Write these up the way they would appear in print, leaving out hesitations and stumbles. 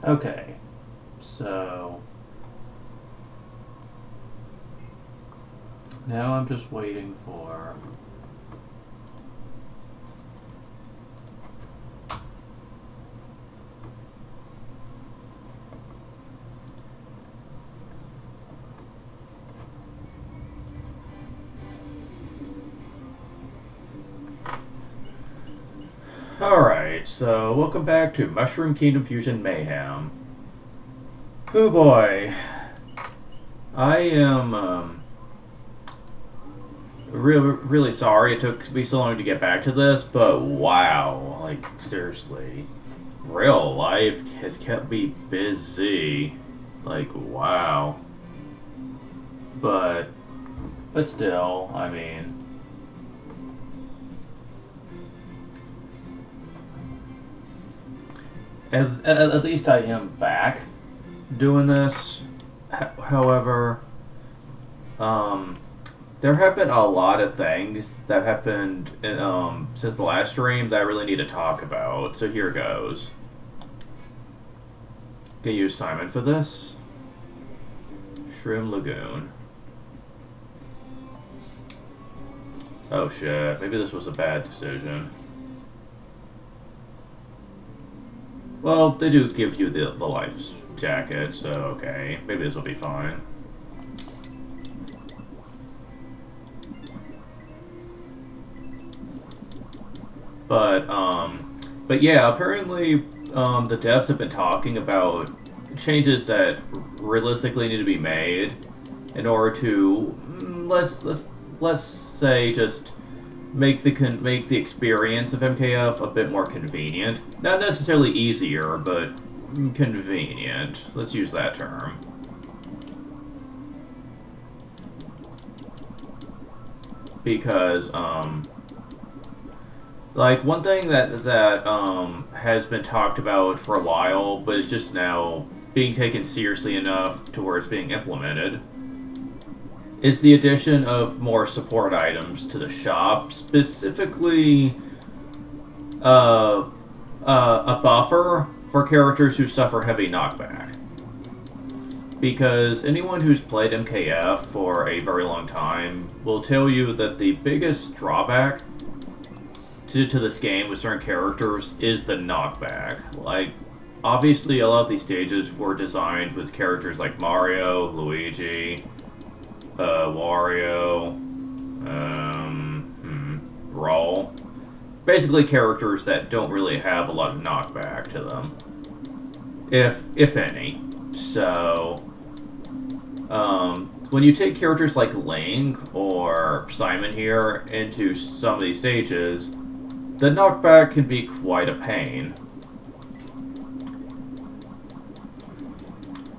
Okay, so now I'm just waiting for Alright, so welcome back to Mushroom Kingdom Fusion Mayhem. Oh boy. I am really sorry it took me so long to get back to this, but wow, like seriously. Real life has kept me busy. Like wow. But still, I mean, at least I am back doing this. However, there have been a lot of things that happened since the last stream that I really need to talk about. So here goes. Gonna use Simon for this. Shroom Lagoon. Oh shit, maybe this was a bad decision. Well, they do give you the life jacket, so okay. Maybe this will be fine. But yeah, apparently the devs have been talking about changes that realistically need to be made in order to let's say just make the experience of MKF a bit more convenient. Not necessarily easier, but convenient. Let's use that term. Because like one thing that has been talked about for a while, but is just now being taken seriously enough to where it's being implemented, is the addition of more support items to the shop, specifically a buffer for characters who suffer heavy knockback. Because anyone who's played MKF for a very long time will tell you that the biggest drawback to this game with certain characters is the knockback. Like, obviously a lot of these stages were designed with characters like Mario, Luigi, Wario, Brawl. Basically characters that don't really have a lot of knockback to them. If any. So, when you take characters like Link or Simon here into some of these stages, the knockback can be quite a pain.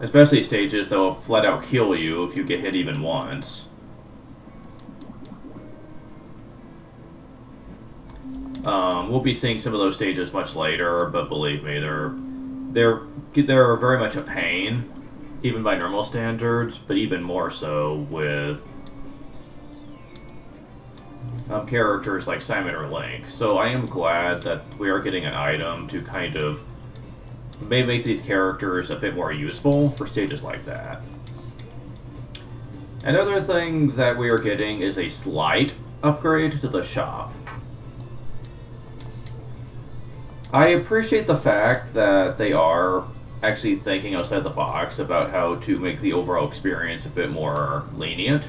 Especially stages that will flat out kill you if you get hit even once. We'll be seeing some of those stages much later, but believe me, they're very much a pain, even by normal standards, but even more so with characters like Simon or Link. So I am glad that we are getting an item to kind of may make these characters a bit more useful for stages like that. Another thing that we are getting is a slight upgrade to the shop. I appreciate the fact that they are actually thinking outside the box about how to make the overall experience a bit more lenient.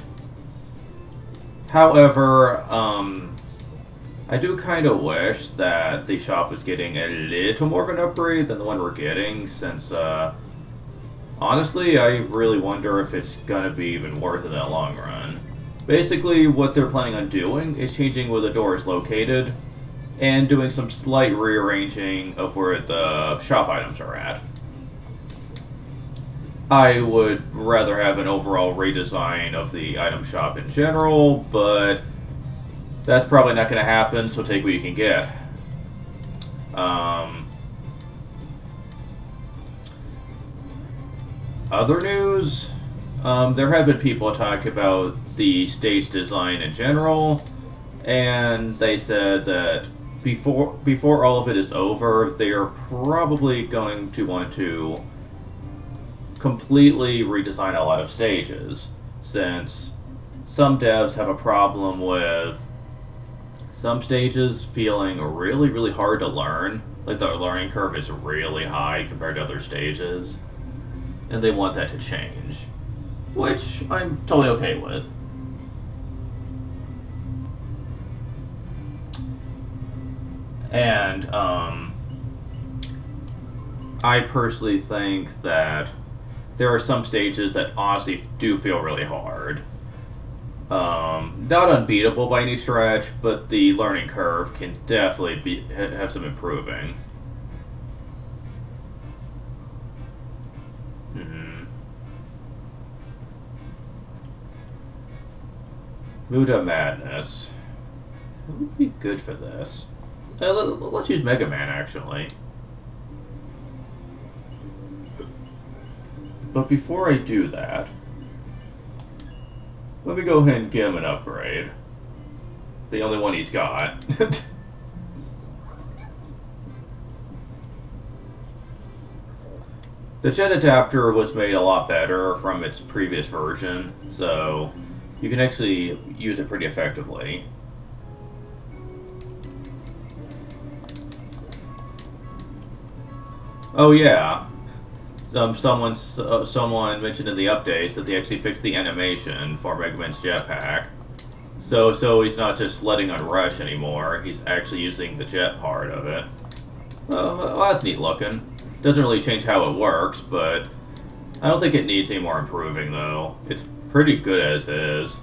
However, I do kind of wish that the shop was getting a little more of an upgrade than the one we're getting, since, honestly, I really wonder if it's gonna be even worth it in the long run. Basically, what they're planning on doing is changing where the door is located, and doing some slight rearranging of where the shop items are at. I would rather have an overall redesign of the item shop in general, but that's probably not going to happen, so take what you can get. Other news, there have been people talk about the stage design in general, and they said that before all of it is over, they are probably going to want to completely redesign a lot of stages, since some devs have a problem with some stages feeling really, really hard to learn. Like, the learning curve is really high compared to other stages, and they want that to change, which I'm totally okay with. And, I personally think that there are some stages that honestly do feel really hard. Not unbeatable by any stretch, but the learning curve can definitely have some improving. Muda Madness. What would be good for this? Let's use Mega Man, actually. But before I do that, let me go ahead and give him an upgrade. The only one he's got. The jet adapter was made a lot better from its previous version, so you can actually use it pretty effectively. Oh yeah, someone mentioned in the updates that they actually fixed the animation for Mega Man's jetpack. So he's not just letting on rush anymore, he's actually using the jet part of it. Well, that's neat looking. Doesn't really change how it works, but I don't think it needs any more improving, though. It's pretty good as is.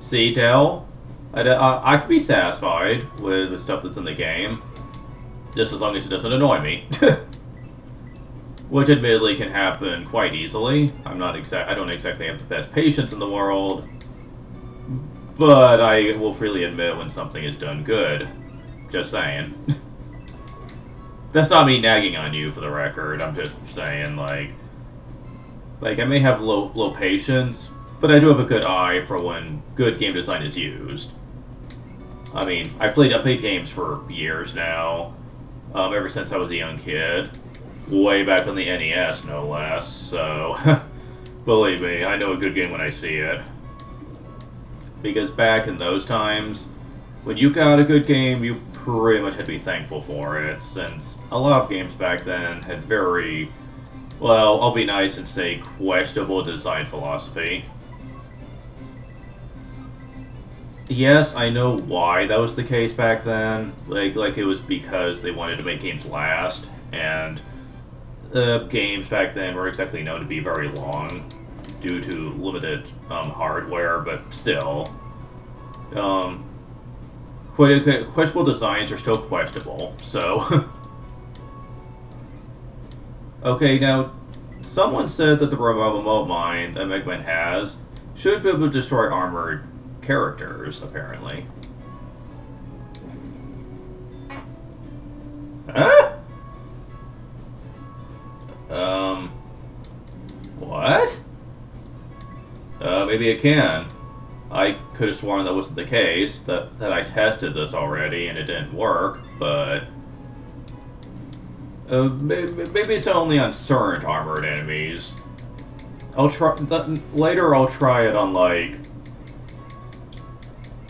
See, Del? I could be satisfied with the stuff that's in the game, just as long as it doesn't annoy me. Which admittedly can happen quite easily. I don't exactly have the best patience in the world, but I will freely admit when something is done good. Just saying. That's not me nagging on you, for the record. I'm just saying, like I may have low patience, but I do have a good eye for when good game design is used. I mean, I've played games for years now, ever since I was a young kid. Way back on the NES, no less, so believe me, I know a good game when I see it. Because back in those times, when you got a good game, you pretty much had to be thankful for it, since a lot of games back then had very, well, I'll be nice and say questionable design philosophy. Yes, I know why that was the case back then. Like it was because they wanted to make games last, and games back then were exactly known to be very long due to limited hardware, but still. Questionable designs are still questionable, so... Okay, now, someone said that the remote mine that Mega Man has should be able to destroy armored characters, apparently. Huh? What? Maybe it can. I could have sworn that wasn't the case, that I tested this already and it didn't work, but... maybe it's only on certain armored enemies. Later I'll try it on, like,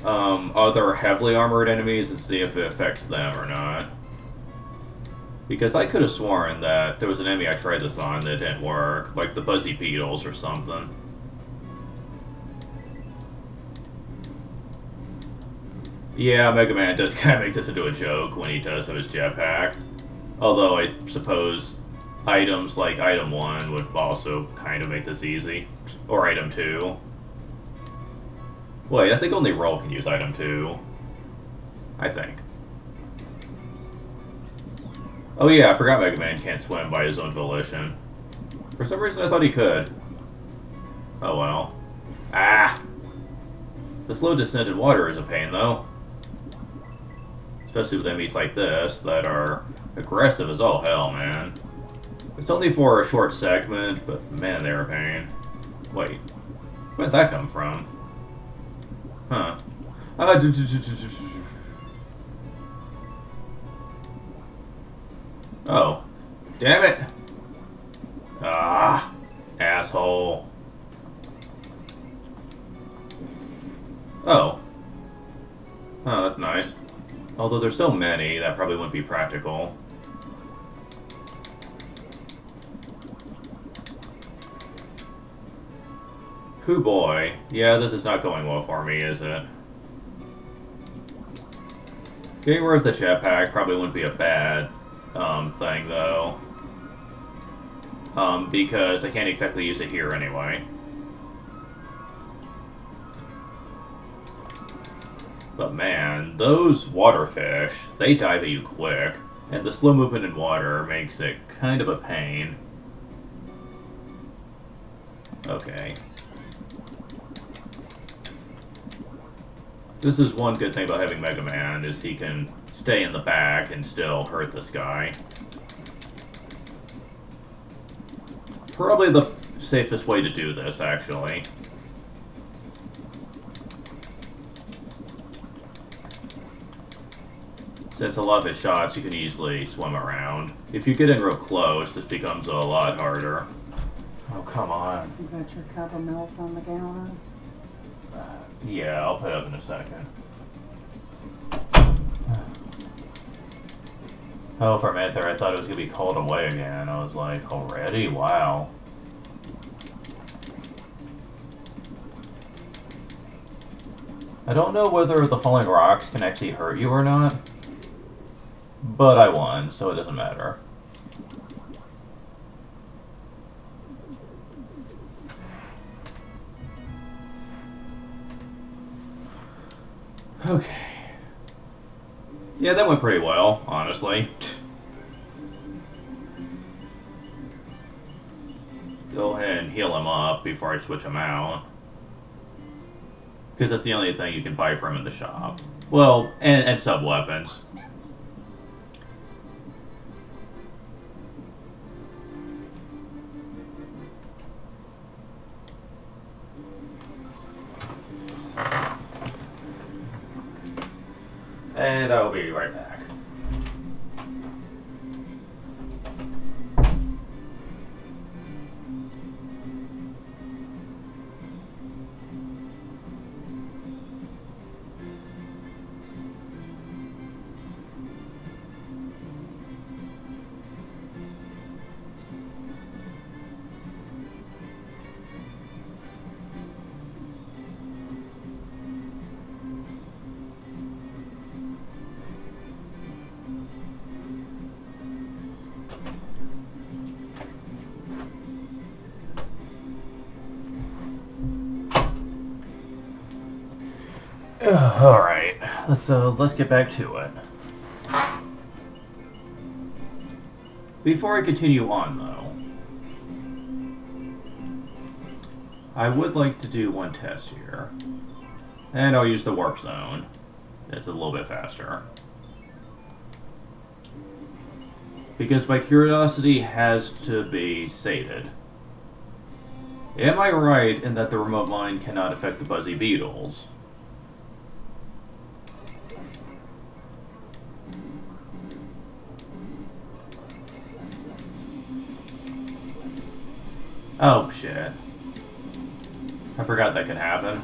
other heavily armored enemies and see if it affects them or not. Because I could have sworn that there was an enemy I tried this on that didn't work, like the Buzzy Beetles or something. Yeah, Mega Man does kind of make this into a joke when he does have his jetpack. Although I suppose items like Item 1 would also kind of make this easy. Or Item 2. Wait, I think only Roll can use Item 2. I think. Oh yeah, I forgot Mega Man can't swim by his own volition. For some reason I thought he could. Oh well. Ah! The slow descent in water is a pain, though. Especially with enemies like this, that are aggressive as all hell, man. It's only for a short segment, but man, they're a pain. Wait, where'd that come from? Huh. Oh. Damn it! Ah, asshole. Oh. Oh, that's nice. Although there's so many, that probably wouldn't be practical. Hoo boy. Yeah, this is not going well for me, is it? Getting rid of the jetpack probably wouldn't be a bad thing, though. Because I can't exactly use it here anyway. But man, those water fish, they dive at you quick. And the slow movement in water makes it kind of a pain. Okay. This is one good thing about having Mega Man, is he can stay in the back and still hurt this guy. Probably the safest way to do this, actually. Since a lot of his shots, you can easily swim around. If you get in real close, this becomes a lot harder. Oh, come on. You got your cup of milk on the gallon? Yeah, I'll put it up in a second. Oh, for a minute there, I thought it was going to be called away again. I was like, already? Wow. I don't know whether the falling rocks can actually hurt you or not. But I won, so it doesn't matter. Okay. Yeah, that went pretty well, honestly. Go ahead and heal him up before I switch him out. Because that's the only thing you can buy from in the shop. Well, and sub-weapons. And I'll be right back. Alright, let's get back to it. Before I continue on, though, I would like to do one test here. And I'll use the warp zone. It's a little bit faster. Because my curiosity has to be sated. Am I right in that the remote mine cannot affect the Buzzy Beetles? Oh, shit. I forgot that could happen.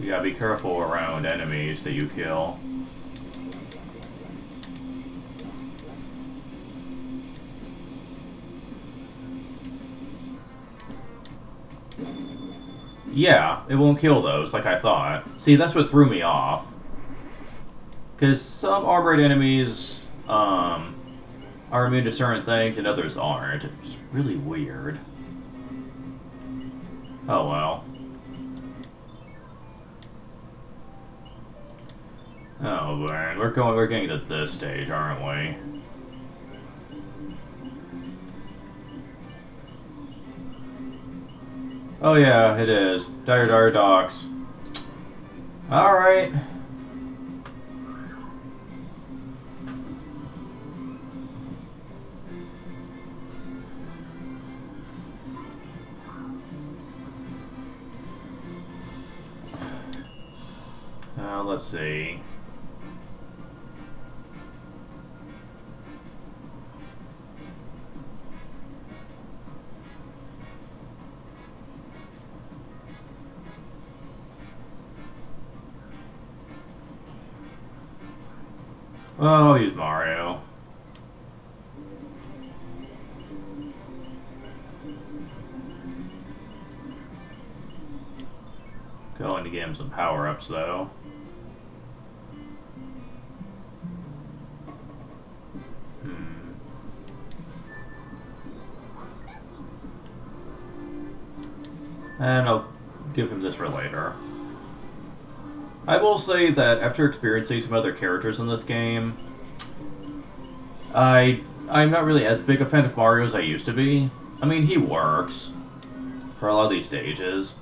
You gotta be careful around enemies that you kill. Yeah, it won't kill those like I thought. See, that's what threw me off. Because some armored enemies are immune to certain things and others aren't. It's really weird. Oh well. Oh man, we're getting to this stage, aren't we? Oh yeah, it is. Dire Docks. Alright. let's see. Oh, I'll use Mario. Going to get him some power-ups, though. And I'll give him this for later. I will say that after experiencing some other characters in this game, I'm not really as big a fan of Mario as I used to be. I mean, he works for a lot of these stages.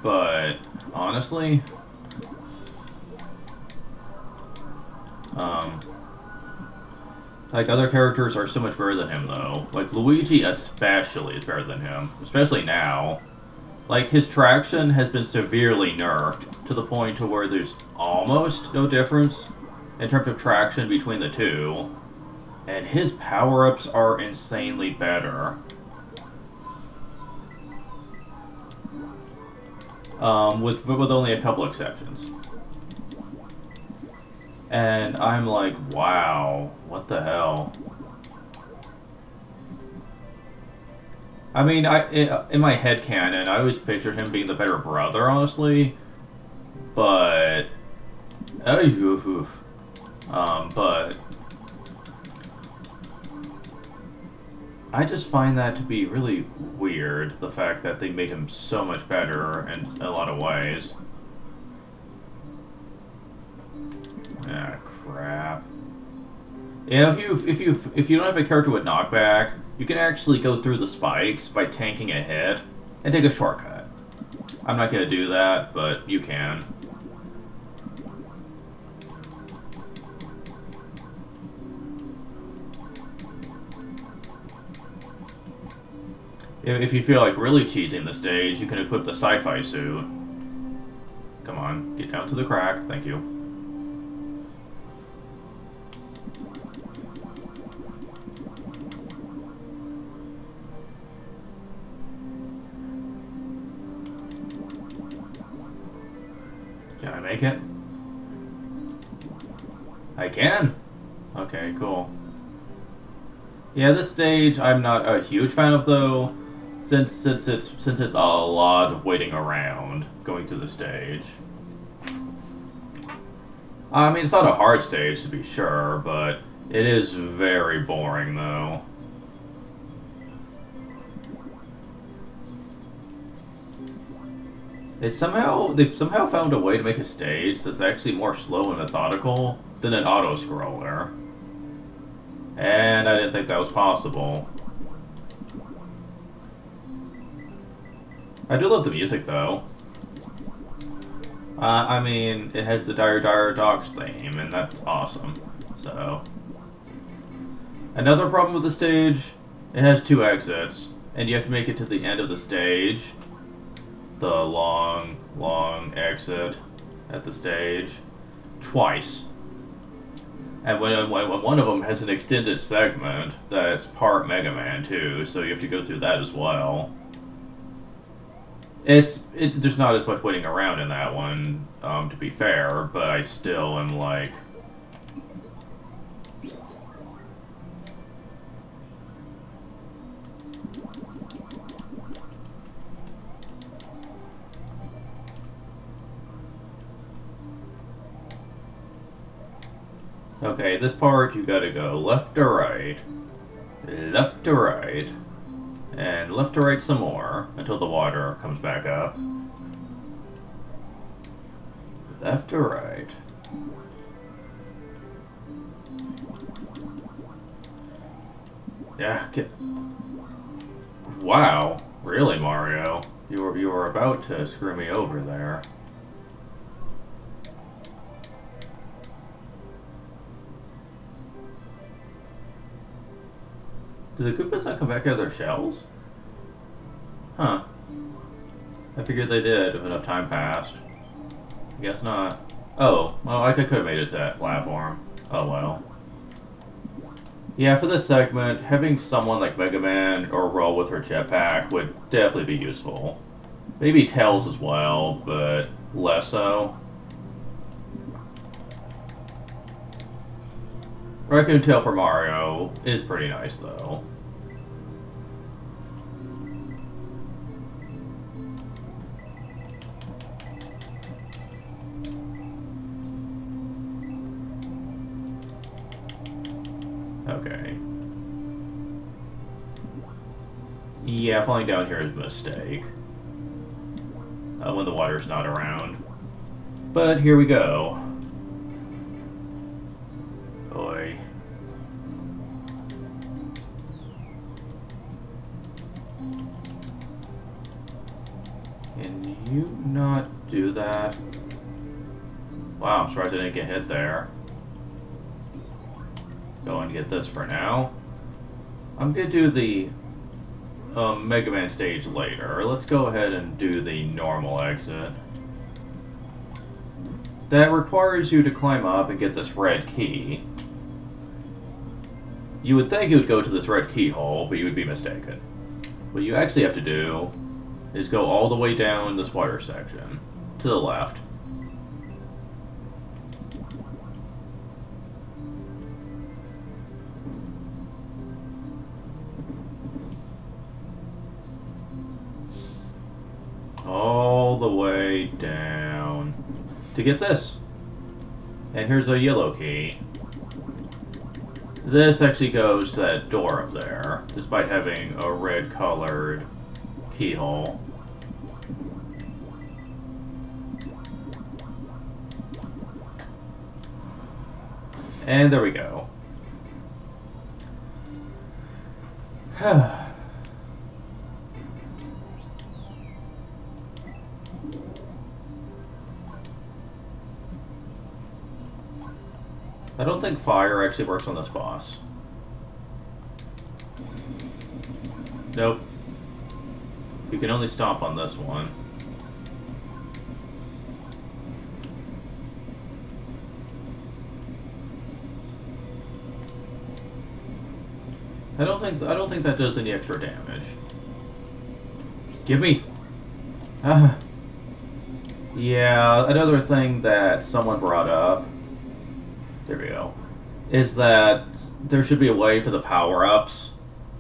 But honestly, like, other characters are so much better than him, though. Like, Luigi especially is better than him. Especially now. Like, his traction has been severely nerfed to the point to where there's almost no difference in terms of traction between the two. And his power-ups are insanely better. With only a couple exceptions. And I'm like, wow, what the hell? I mean, in my headcanon, I always pictured him being the better brother, honestly. But... but... I just find that to be really weird, the fact that they made him so much better in a lot of ways. Ah, crap. Yeah, if you don't have a character with knockback, you can actually go through the spikes by tanking a hit and take a shortcut. I'm not gonna do that, but you can. If you feel like really cheesing the stage, you can equip the sci-fi suit. Come on, get down to the crack. Thank you. Can I make it? I can! Okay, cool. Yeah, this stage I'm not a huge fan of, though. Since it's a lot of waiting around going through the stage. I mean, it's not a hard stage to be sure, but it is very boring though. They've somehow found a way to make a stage that's actually more slow and methodical than an auto-scroller. And I didn't think that was possible. I do love the music, though. I mean, it has the Dire Dire Docks theme, and that's awesome. So, another problem with the stage, it has 2 exits, and you have to make it to the end of the stage. The long, long exit at the stage. Twice. And when one of them has an extended segment that's part Mega Man, too, so you have to go through that as well. There's not as much waiting around in that one, to be fair, but I still am like... Okay, this part you gotta go left to right, left to right, and left to right some more until the water comes back up. Left to right. Yeah, wow, really, Mario? You were about to screw me over there. Do the Koopas not come back out of their shells? Huh. I figured they did if enough time passed. I guess not. Oh, well, I could have made it to that platform. Oh well. Yeah, for this segment, having someone like Mega Man or roll with her jetpack would definitely be useful. Maybe Tails as well, but less so. Raccoon Tail for Mario is pretty nice, though. Okay. Yeah, falling down here is a mistake. When the water's not around. But here we go. Boy. Can you not do that? Wow, I'm surprised I didn't get hit there. Go and get this for now. I'm gonna do the Mega Man stage later. Let's go ahead and do the normal exit. That requires you to climb up and get this red key. You would think you would go to this red keyhole, but you would be mistaken. What you actually have to do is go all the way down this water section to the left. All the way down to get this. And here's a yellow key. This actually goes to that door up there, despite having a red colored keyhole. And there we go. I don't think fire actually works on this boss. Nope. You can only stomp on this one. I don't think that does any extra damage. Give me. Yeah, another thing that someone brought up, there we go, is that there should be a way for the power-ups,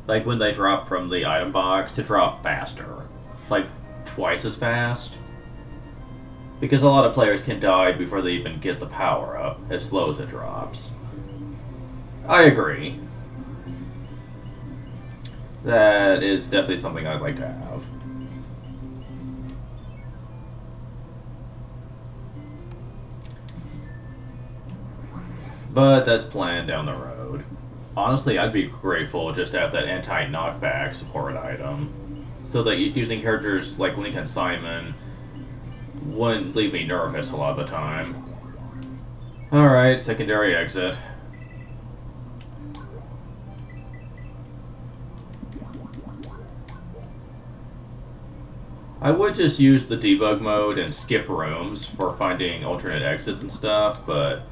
like when they drop from the item box, to drop faster. Like, twice as fast. Because a lot of players can die before they even get the power-up, as slow as it drops. I agree. That is definitely something I'd like to have. But that's planned down the road. Honestly, I'd be grateful just to have that anti-knockback support item, so that using characters like Link and Simon wouldn't leave me nervous a lot of the time. Alright, secondary exit. I would just use the debug mode and skip rooms for finding alternate exits and stuff, but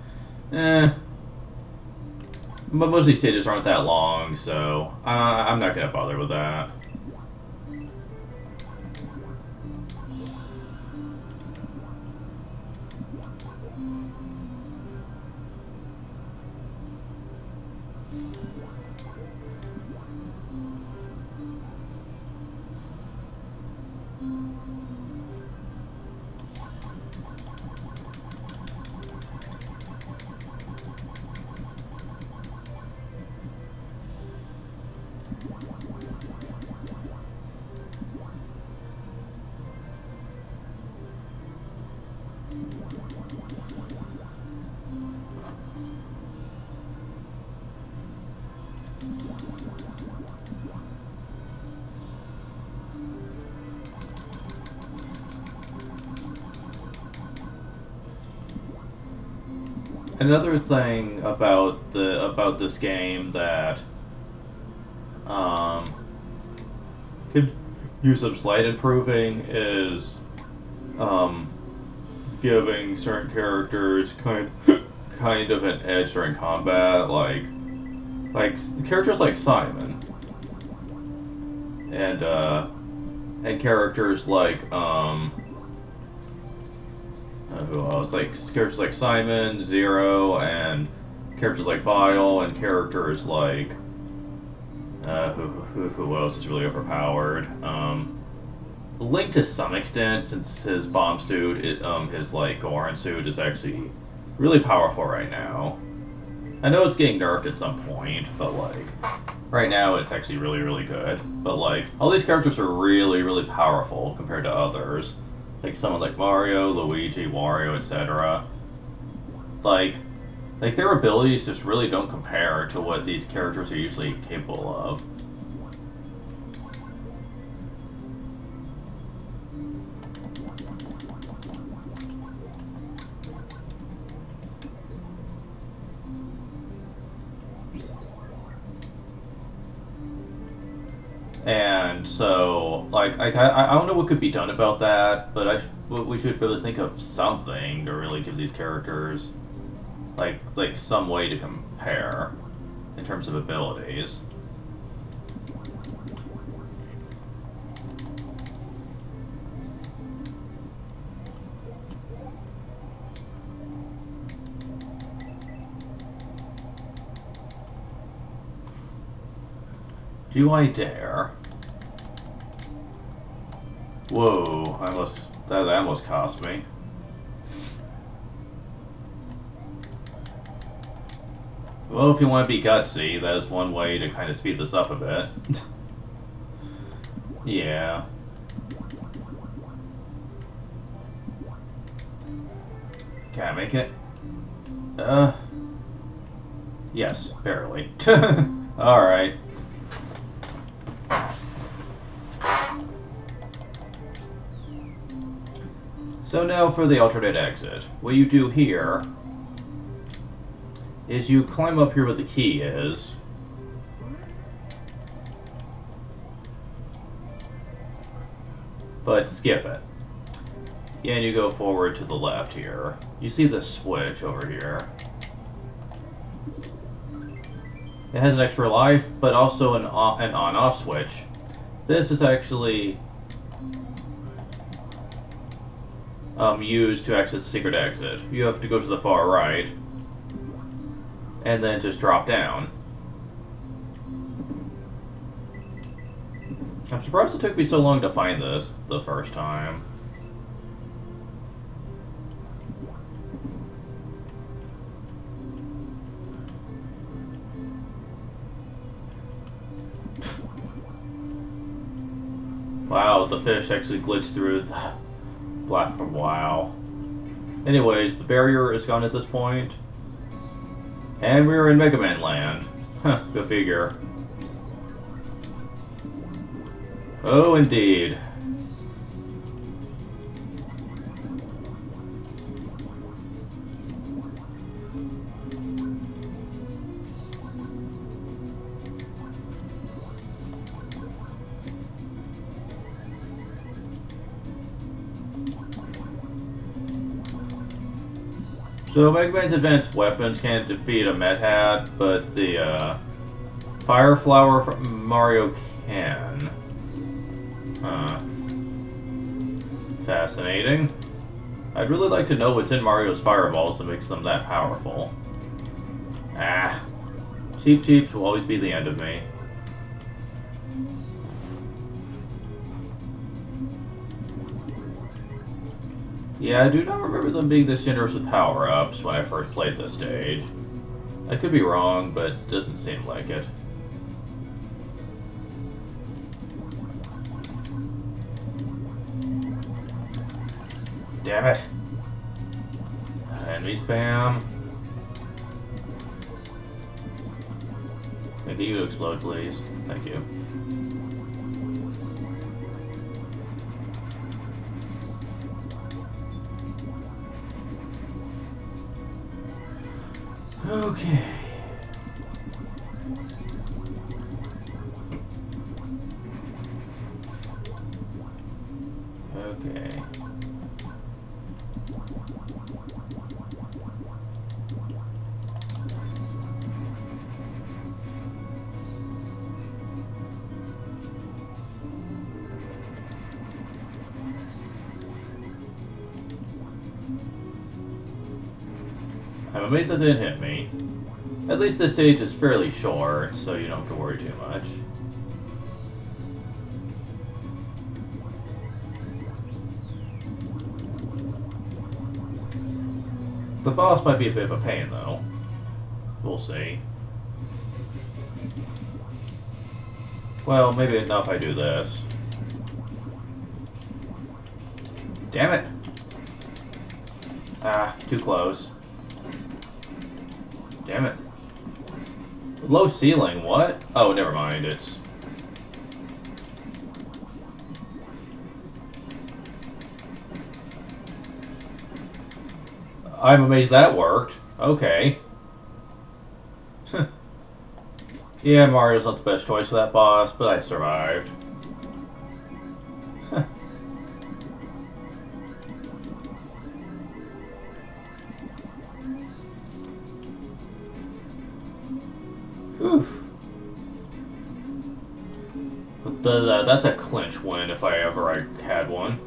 but most of these stages aren't that long, so I'm not going to bother with that. Another thing about this game that could use some slight improving is giving certain characters kind of an edge during combat, like characters like Simon and characters like who else? Like characters like Simon, Zero, and characters like Vile, and characters like who else is really overpowered? Link to some extent, since his bomb suit, his like Goron suit is actually really powerful right now. I know it's getting nerfed at some point, but like right now it's actually really, really good. But like all these characters are really, really powerful compared to others, like someone like Mario, Luigi, Wario, etc. Like their abilities just really don't compare to what these characters are usually capable of. And so, like, I don't know what could be done about that, but we should really think of something to really give these characters, like some way to compare in terms of abilities. Do I dare? Whoa, that almost cost me. Well, if you want to be gutsy, that is one way to kind of speed this up a bit. Yeah. Can I make it? Yes, barely. Alright. So now for the alternate exit. What you do here is you climb up here where the key is. But skip it. Yeah, and you go forward to the left here. You see the switch over here. It has an extra life, but also an on-off switch. This is actually used to access the secret exit. You have to go to the far right, and then just drop down. I'm surprised it took me so long to find this the first time. Wow, the fish actually glitched through the platform. Wow. Anyways, the barrier is gone at this point. And we're in Mega Man land. Huh, go figure. Oh, indeed. So Mega Man's advanced weapons can't defeat a Met-Hat, but the Fire Flower from Mario can. Huh. Fascinating. I'd really like to know what's in Mario's fireballs that makes them that powerful. Ah. Cheap Cheeps will always be the end of me. Yeah, I do not remember them being this generous with power-ups when I first played this stage. I could be wrong, but it doesn't seem like it. Damn it! Enemy spam. Can I get you to explode, please? Thank you. Okay. I'm amazed that didn't hit me. At least this stage is fairly short, so you don't have to worry too much. The boss might be a bit of a pain, though. We'll see. Well, maybe enough I do this. Damn it! Ah, too close. Damn it. Low ceiling, what? Oh, never mind, it's... I'm amazed that worked. Okay. Yeah, Mario's not the best choice for that boss, but I survived. Whew. But that's a clinch win if I ever had one.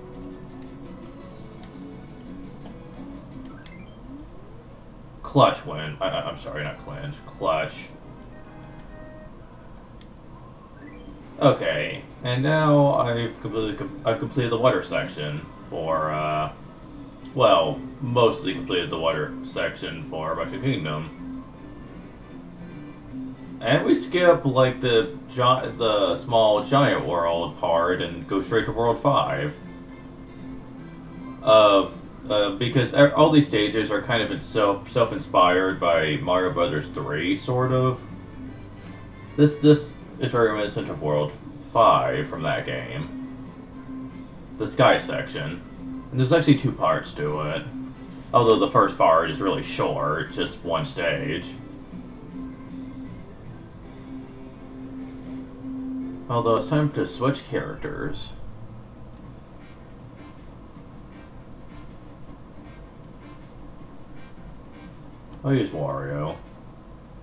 Clutch win. I'm sorry, not clinch. Clutch. Okay, and now I've completed the water section for well, mostly completed the water section for Russian Kingdom. And we skip like the small giant world part and go straight to World 5. Because all these stages are kind of self-inspired by Mario Brothers 3, sort of. This is very reminiscent of World 5 from that game. The Sky section. And there's actually 2 parts to it. Although the first part is really short, just one stage. Although it's time to switch characters. I'll use Wario.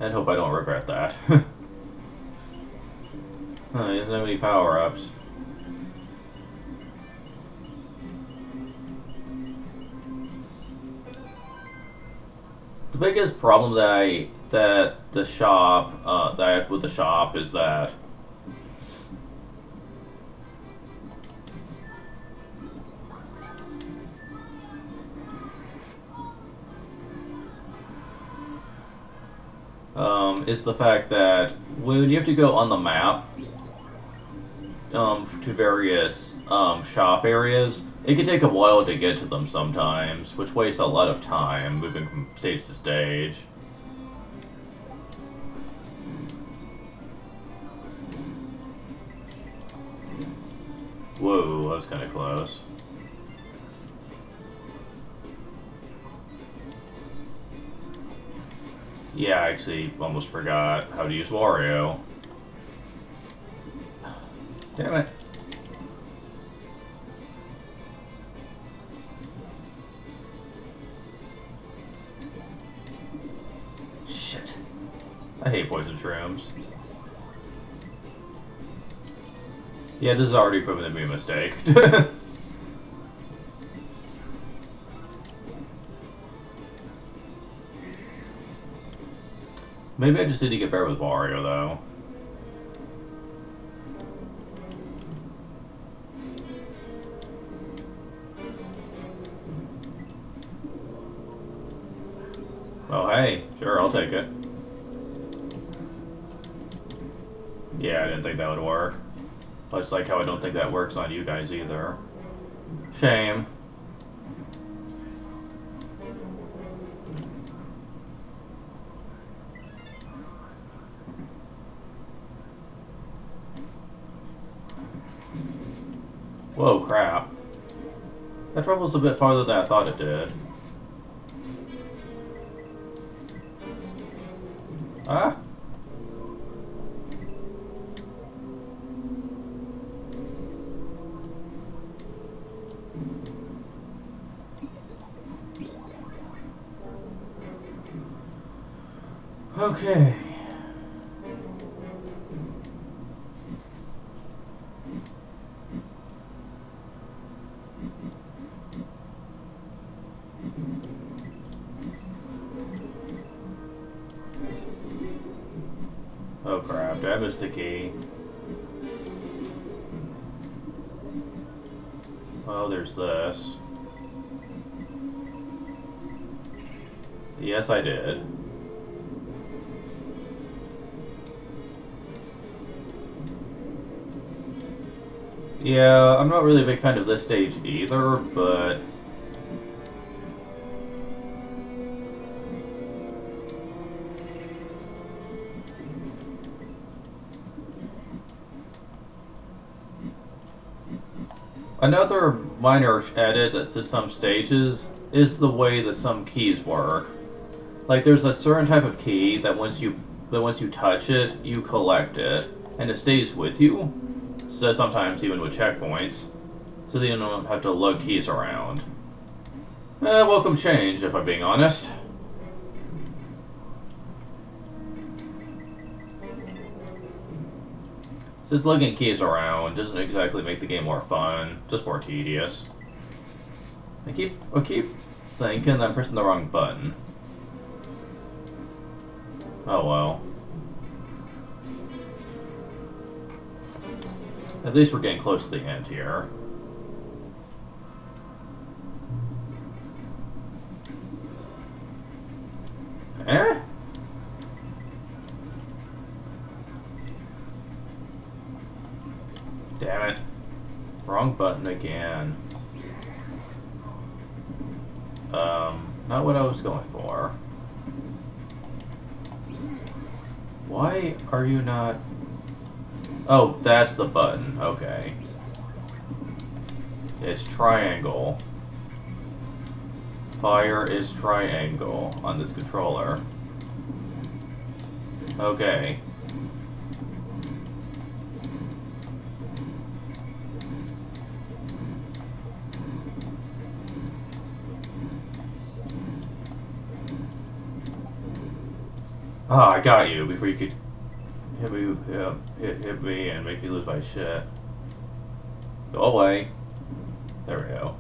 And hope I don't regret that. Oh, he doesn't have any power-ups. The biggest problem that I have with the shop is that is the fact that when you have to go on the map to various shop areas, it can take a while to get to them sometimes, which wastes a lot of time moving from stage to stage. Whoa, that was kind of close. Yeah, I actually almost forgot how to use Wario. Damn it. Shit. I hate poison shrooms. Yeah, this is already proven to be a mistake. Maybe I just need to get better with Wario, though. Oh, hey. Sure, I'll take it. Yeah, I didn't think that would work. Much like how I don't think that works on you guys either. Shame. Whoa, crap. That travels a bit farther than I thought it did. Ah! Okay. crap, did I miss the key? Oh, there's this. Yes, I did. Yeah, I'm not really a big fan of this stage either, but... Another minor edit to some stages is the way that some keys work. Like, there's a certain type of key that once you touch it, you collect it, and it stays with you. So sometimes even with checkpoints, so that you don't have to lug keys around. Welcome change, if I'm being honest. Since lugging keys around doesn't exactly make the game more fun, just more tedious. I keep thinking I'm pressing the wrong button. Oh well. At least we're getting close to the end here. Eh? Damn it. Wrong button again. Not what I was going for. Why are you not... Oh, that's the button. Okay. It's triangle. Fire is triangle on this controller. Okay. Ah, I got you before you could hit me, hit me and make me lose my shit. Go away. There we go.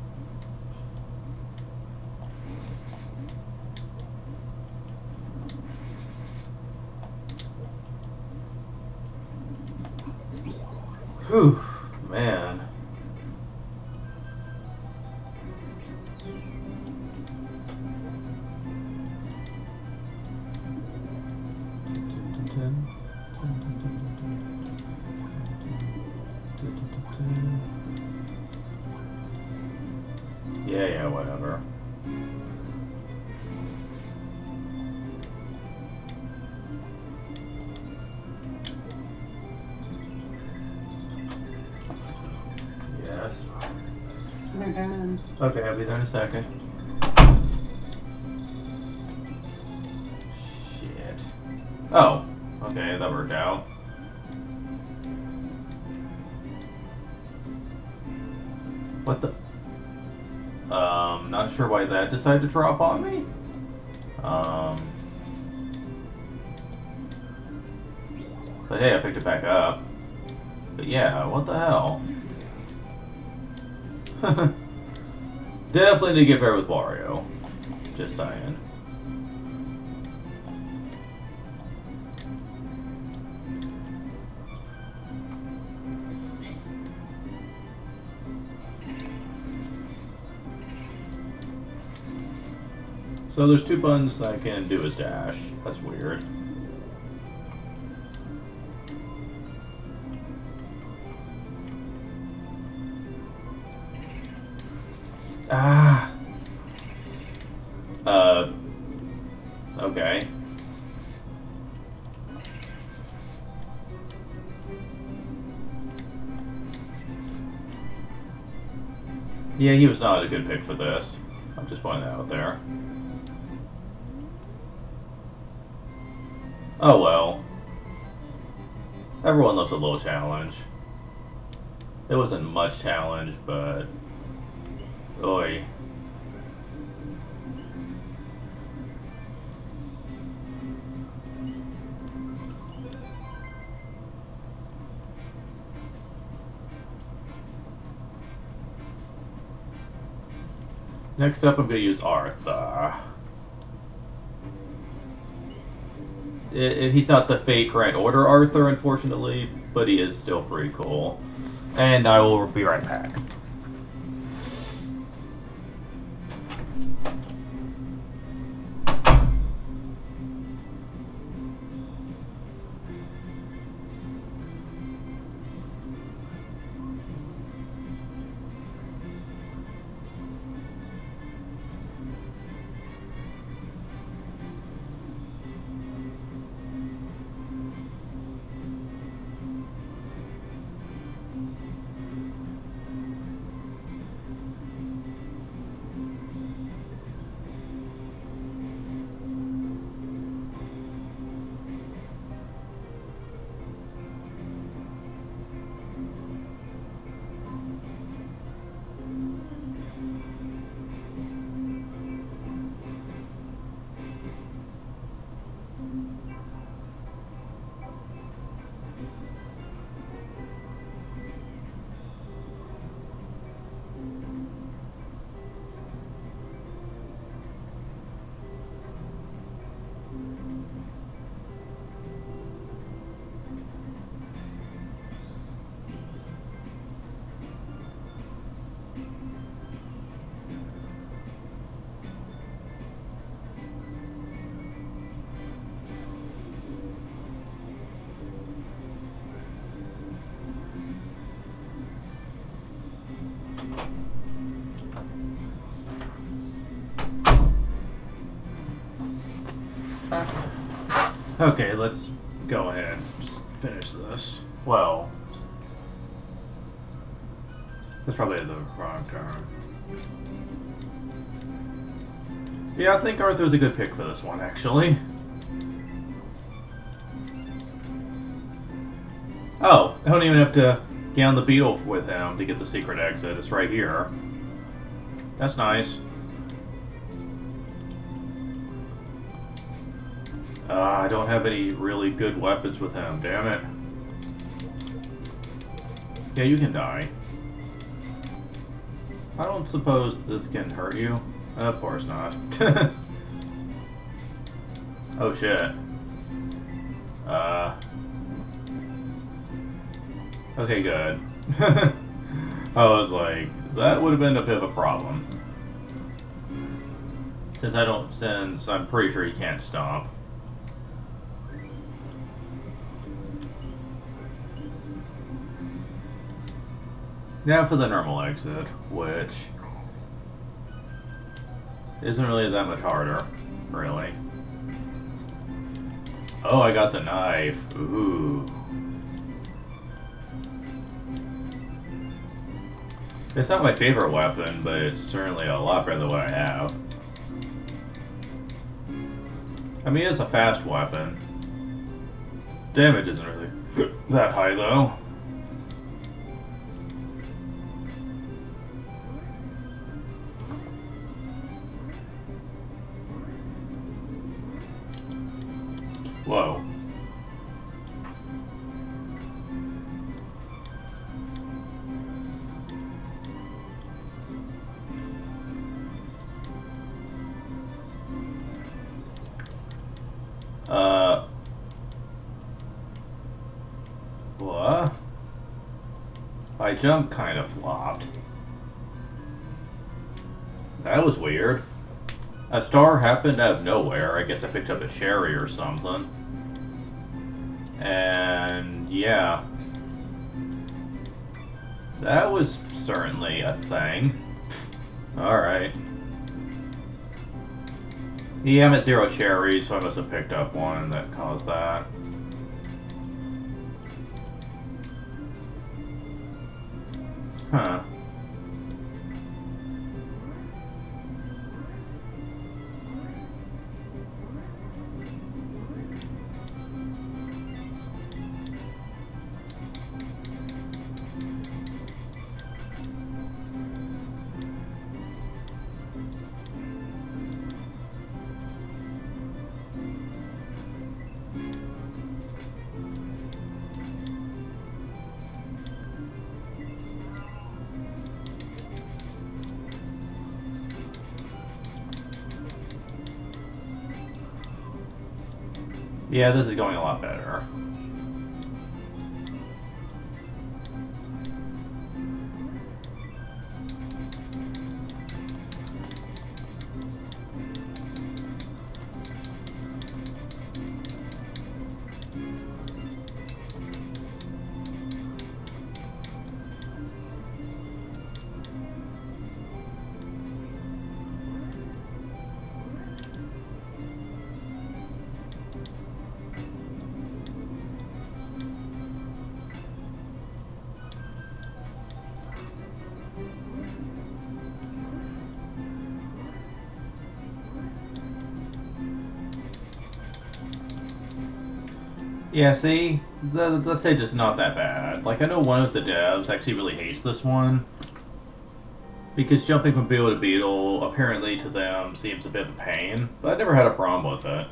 Whew, man. Yeah, whatever. Yes. They're done. Okay, I'll be there in a second. Shit. Oh, okay, that worked out. What the? Not sure why that decided to drop on me. But hey, I picked it back up. But yeah, what the hell? Definitely need to get better with Wario. Just saying. So there's two buttons I can do as dash. That's weird. Ah. Okay. Yeah, he was not a good pick for this. I'm just pointing that out there. Oh well. Everyone loves a little challenge. It wasn't much challenge, but... Oi. Next up, I'm going to use Artha. He's not the fake Grand Order Arthur, unfortunately, but he is still pretty cool. And I will be right back. Okay, let's go ahead. Just finish this. Well, that's probably the wrong turn. Yeah, I think Arthur's a good pick for this one, actually. Oh, I don't even have to get on the beetle with him to get the secret exit. It's right here. That's nice. I don't have any really good weapons with him, damn it. Yeah, you can die. I don't suppose this can hurt you? Of course not. Oh shit. Okay, good. I was like, that would have been a bit of a problem. Since I'm pretty sure he can't stomp. Now for the normal exit, which isn't really that much harder, really. Oh, I got the knife. Ooh. It's not my favorite weapon, but it's certainly a lot better than what I have. I mean, it's a fast weapon. Damage isn't really that high, though. Whoa. What? My jump kind of flopped. That was weird. A star happened out of nowhere. I guess I picked up a cherry or something. And yeah. That was certainly a thing. Alright. Yeah, I'm at 0 cherries, so I must have picked up one that caused that. Huh. Yeah, this is going a lot better. Yeah, see? The stage is not that bad. Like, I know one of the devs actually really hates this one. Because jumping from beetle to beetle, apparently to them, seems a bit of a pain. But I never had a problem with it.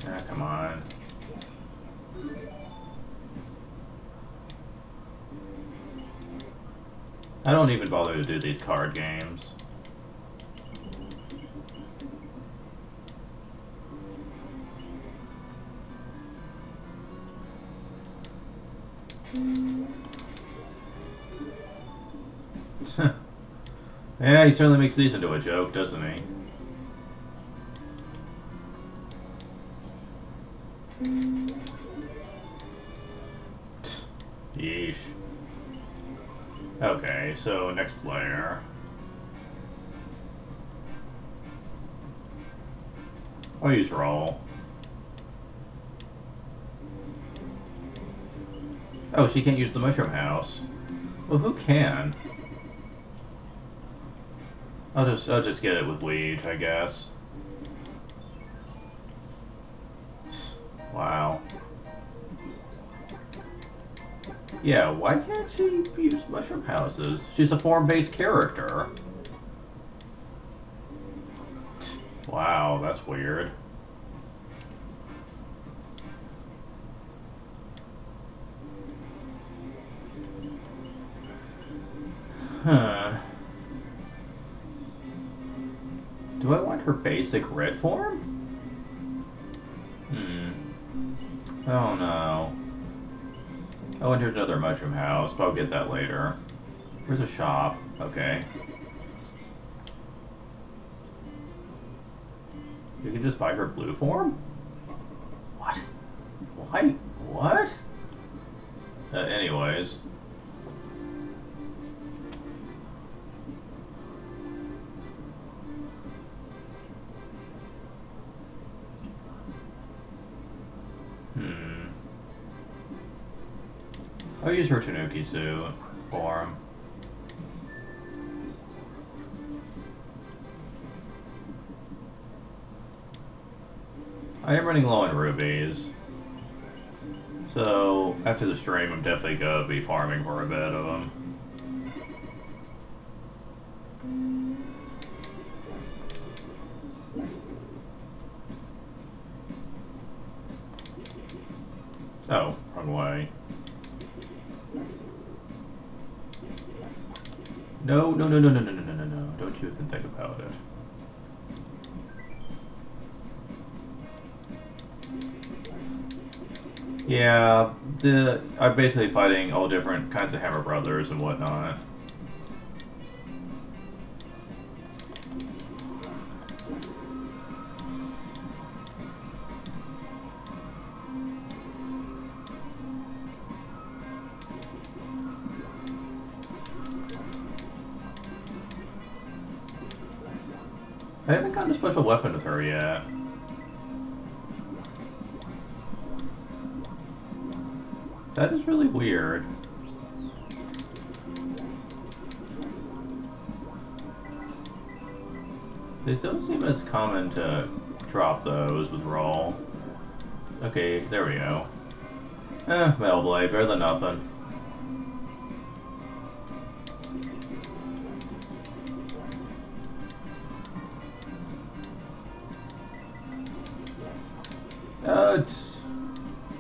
Ah, come on. I don't even bother to do these card games. Yeah, he certainly makes these into a joke, doesn't he? Yeesh. Okay, so next player. I'll use roll. Oh, she can't use the mushroom house. Well, who can? I'll just get it with Weege, I guess. Wow. Yeah, why can't she use mushroom houses? She's a form-based character. Wow, that's weird. Huh. Do I want her basic red form? Oh no. Oh, and here's another mushroom house, but I'll get that later. Where's a shop? Okay. You can just buy her blue form? What? Why? What? Anyways. I'll use her Tanuki suit form. I am running low on rubies. So, after the stream, I'm definitely going to be farming for a bit of them. Oh, wrong way. No, no, no, no, no, no, no, no, no, no. Don't you even think about it. Yeah, I'm basically fighting all different kinds of Hammer Brothers and whatnot. I haven't gotten a special weapon with her yet. That is really weird. They don't seem as common to drop those with roll. Okay, there we go. Metal Blade, better than nothing.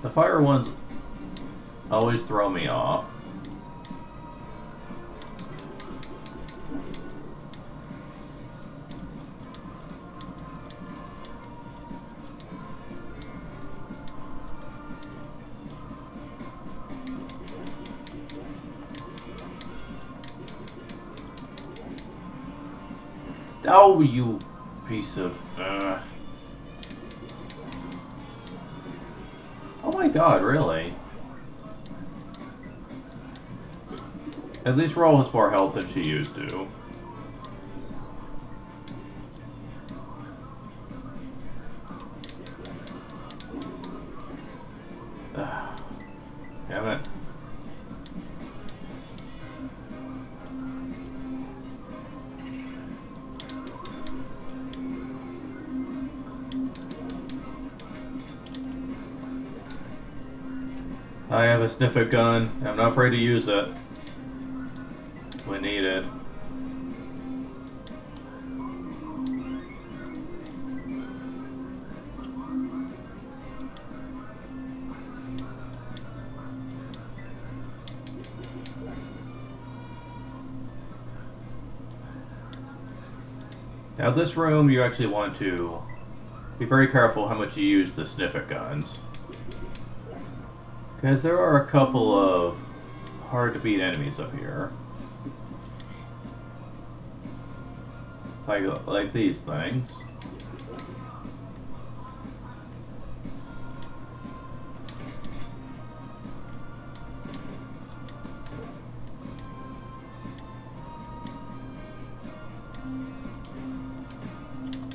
The fire ones always throw me off. Oh, you piece of... Oh my god, really? At least Roll has more health than she used to. Damn it. I have a sniffer gun. I'm not afraid to use it when needed. Now this room, you actually want to be very careful how much you use the sniffer guns. Because there are a couple of hard-to-beat enemies up here. Like these things.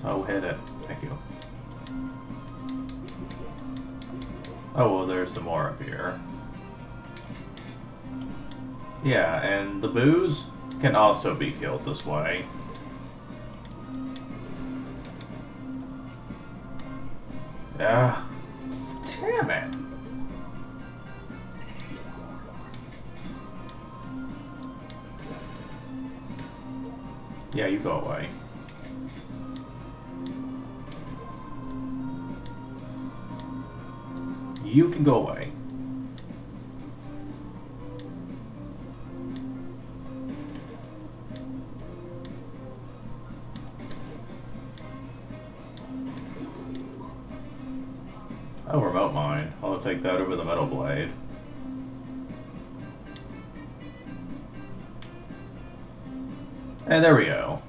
Oh, hit it. Thank you. Oh, well, there's some more up here. Yeah, and the boos can also be killed this way. Ah, damn it. Yeah, you go away. You can go away. Oh, remote mine. I'll take that over the metal blade. And there we go.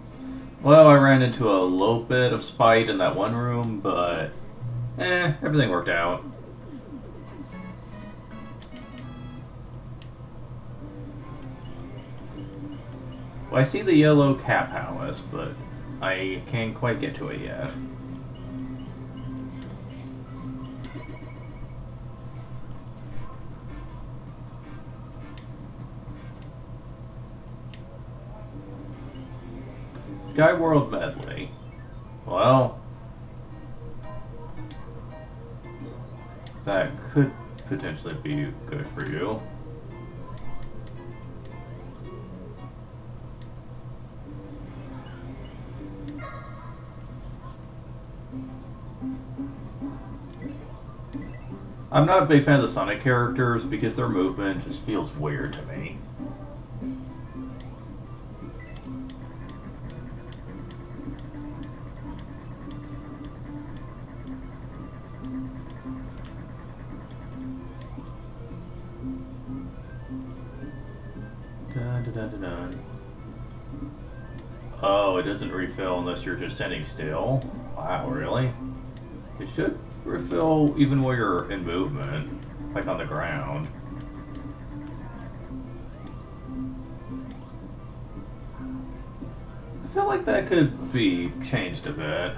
Well, I ran into a little bit of spite in that one room, but everything worked out. Well, I see the yellow cap palace, but I can't quite get to it yet. Skyworld medley. Well, that could potentially be good for you. I'm not a big fan of the Sonic characters because their movement just feels weird to me. Dun, dun, dun, dun, dun. Oh, it doesn't refill unless you're just standing still? Wow, really? It should refill even while you're in movement, like on the ground. I feel like that could be changed a bit.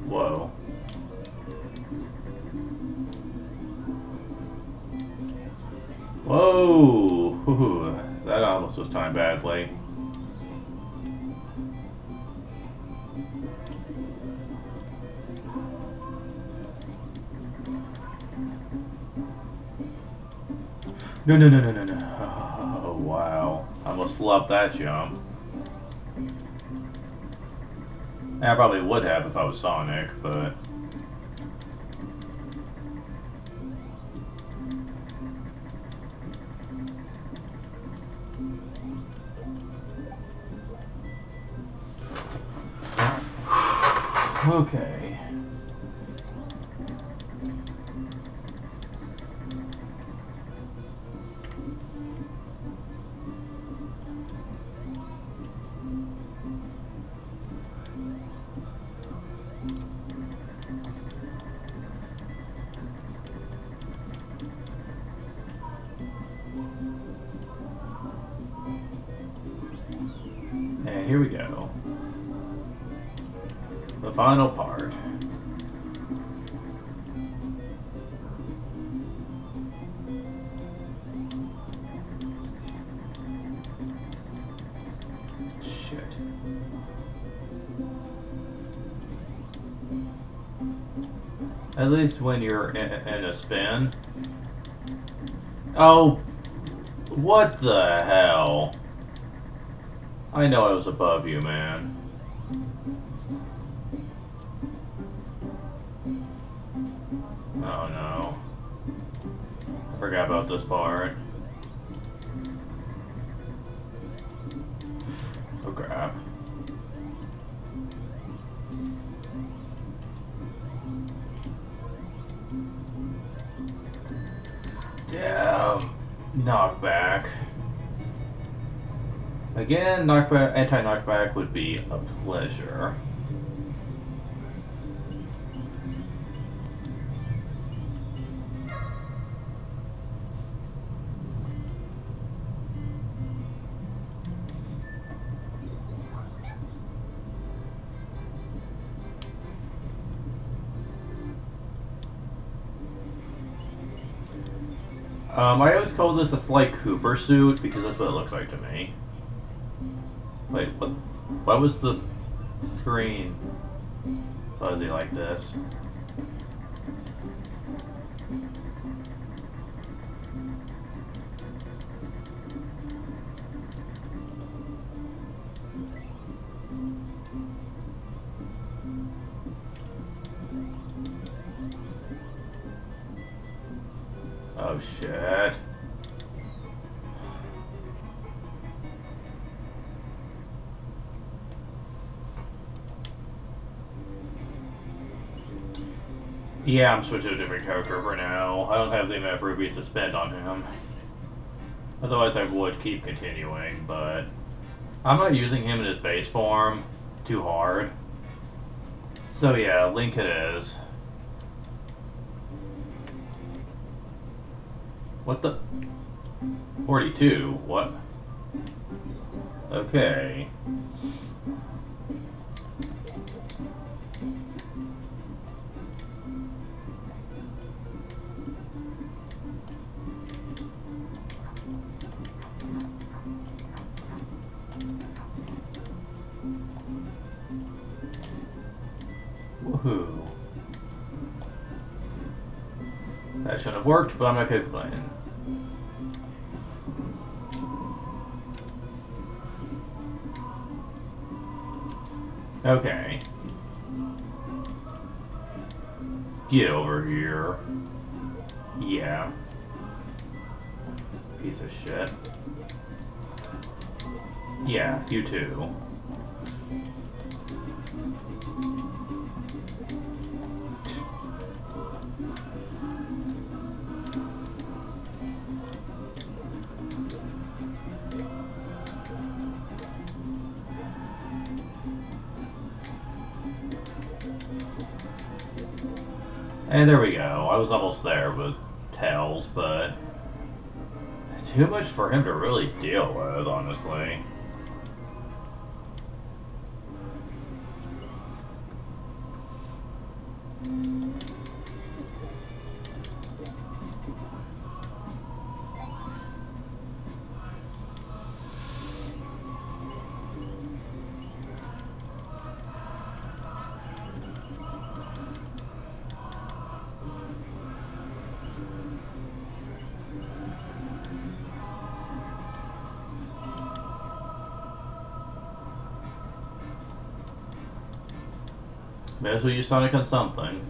Whoa. Whoa! Ooh, that almost was timed badly. No, no, no, no, no, no. Oh, wow. I almost flopped that jump. I probably would have if I was Sonic, but... Okay. And here we go. The final part. Shit. At least when you're in a spin. Oh, what the hell? I know I was above you, man. Oh no. I forgot about this part. Oh crap. Damn. Knockback. Again, knockback, anti-knockback would be a pleasure. I always call this a slight Cooper suit because that's what it looks like to me. Wait, what? Why was the screen fuzzy like this? Oh shit. Yeah, I'm switching to a different character for now. I don't have the amount of rubies to spend on him. Otherwise I would keep continuing, but I'm not using him in his base form too hard. So yeah, Link it is. What the? 42? What? Okay. Woohoo. That shouldn't have worked, but I'm not complaining. Okay. Get over here. Yeah. Piece of shit. Yeah, you too. And there we go. I was almost there with Tails, but too much for him to really deal with, honestly. May as well use Sonic on something.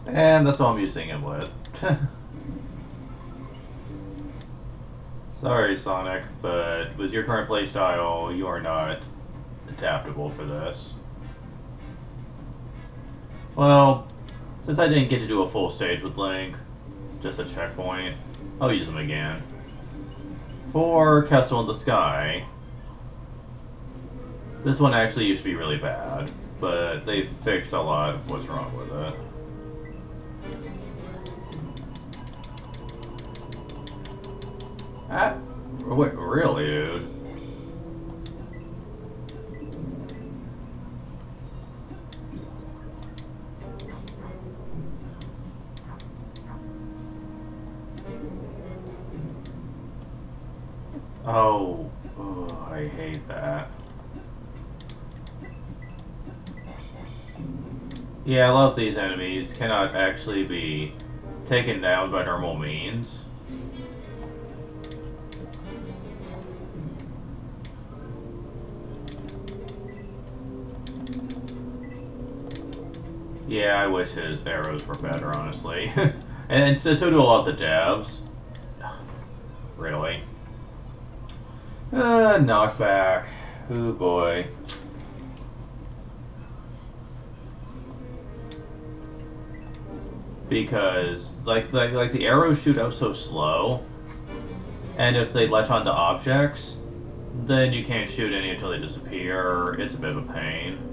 And that's all I'm using him with. Sorry, Sonic, but with your current playstyle, you are not adaptable for this. Well, since I didn't get to do a full stage with Link, just a checkpoint, I'll use him again. For Castle in the Sky, this one actually used to be really bad, but they fixed a lot of what's wrong with it. Wait, really, dude? Oh, I hate that. Yeah, a lot of these enemies cannot actually be taken down by normal means. Yeah, I wish his arrows were better, honestly. And so do a lot of the devs. Really? Knockback. Oh boy. Because, like the arrows shoot out so slow, and if they latch onto objects, then you can't shoot any until they disappear. It's a bit of a pain.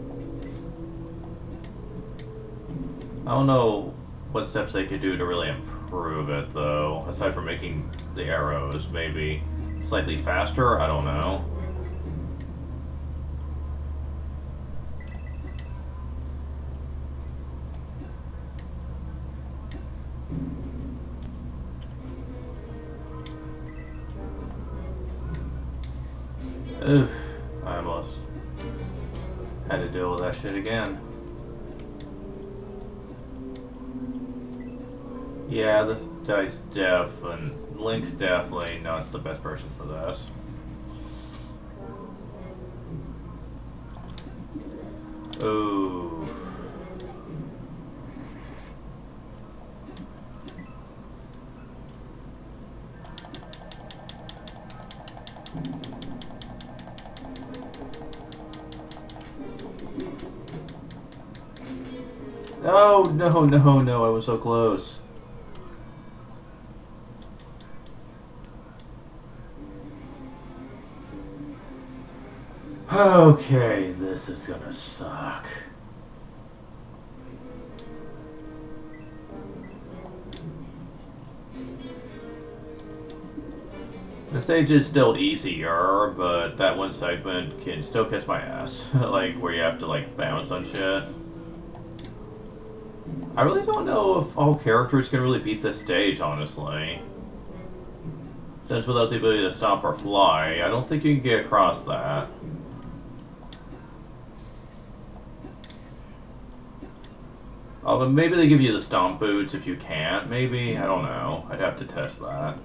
I don't know what steps they could do to really improve it, though, aside from making the arrows maybe slightly faster. I don't know. Oof, I almost had to deal with that shit again. Yeah, this guy's deaf, and Link's definitely not the best person for this. Ooh. Oh, no, no, no, I was so close. Okay, this is gonna suck. The stage is still easier, but that one segment can still kiss my ass. Like, where you have to, like, bounce on shit. I really don't know if all characters can really beat this stage, honestly. Since without the ability to stomp or fly, I don't think you can get across that. Oh, but maybe they give you the stomp boots if you can't, maybe? I don't know. I'd have to test that.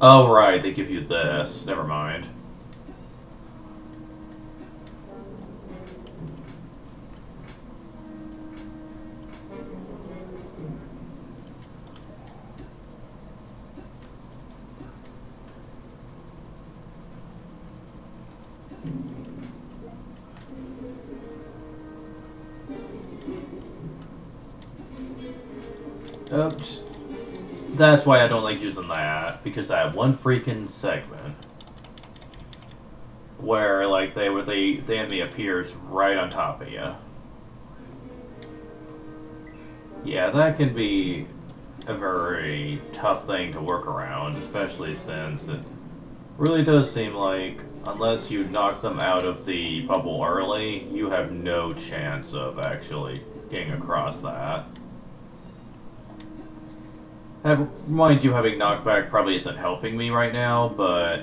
Oh, right, they give you this. Never mind. Oops. That's why I don't like using that, because that one freaking segment where, like, the enemy appears right on top of you. Yeah, that can be a very tough thing to work around, especially since it really does seem like unless you knock them out of the bubble early, you have no chance of actually getting across that. Mind you, having knockback probably isn't helping me right now, but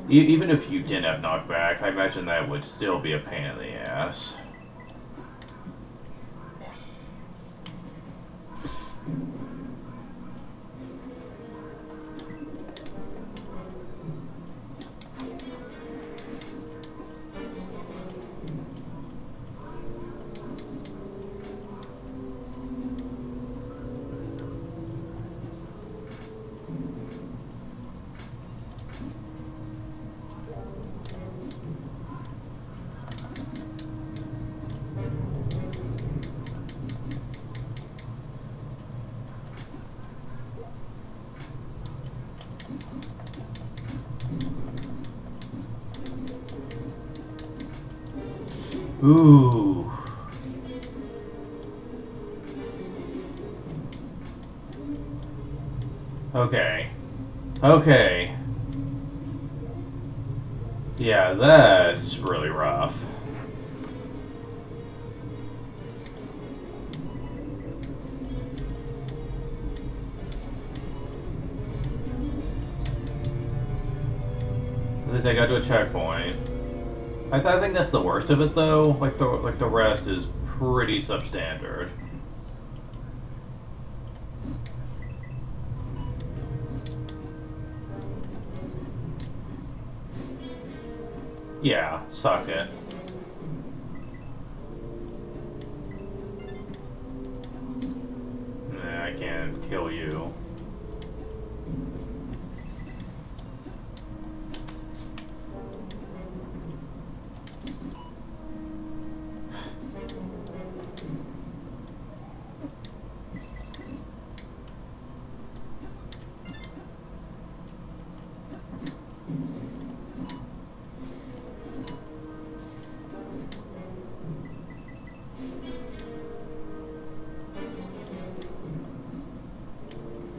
even if you didn't have knockback, I imagine that would still be a pain in the ass. Ooh. Okay. Okay. Yeah, that's really rough. At least I got to a checkpoint. I think that's the worst of it, though. Like the rest is pretty substandard. Yeah, suck it. Nah, I can't kill you.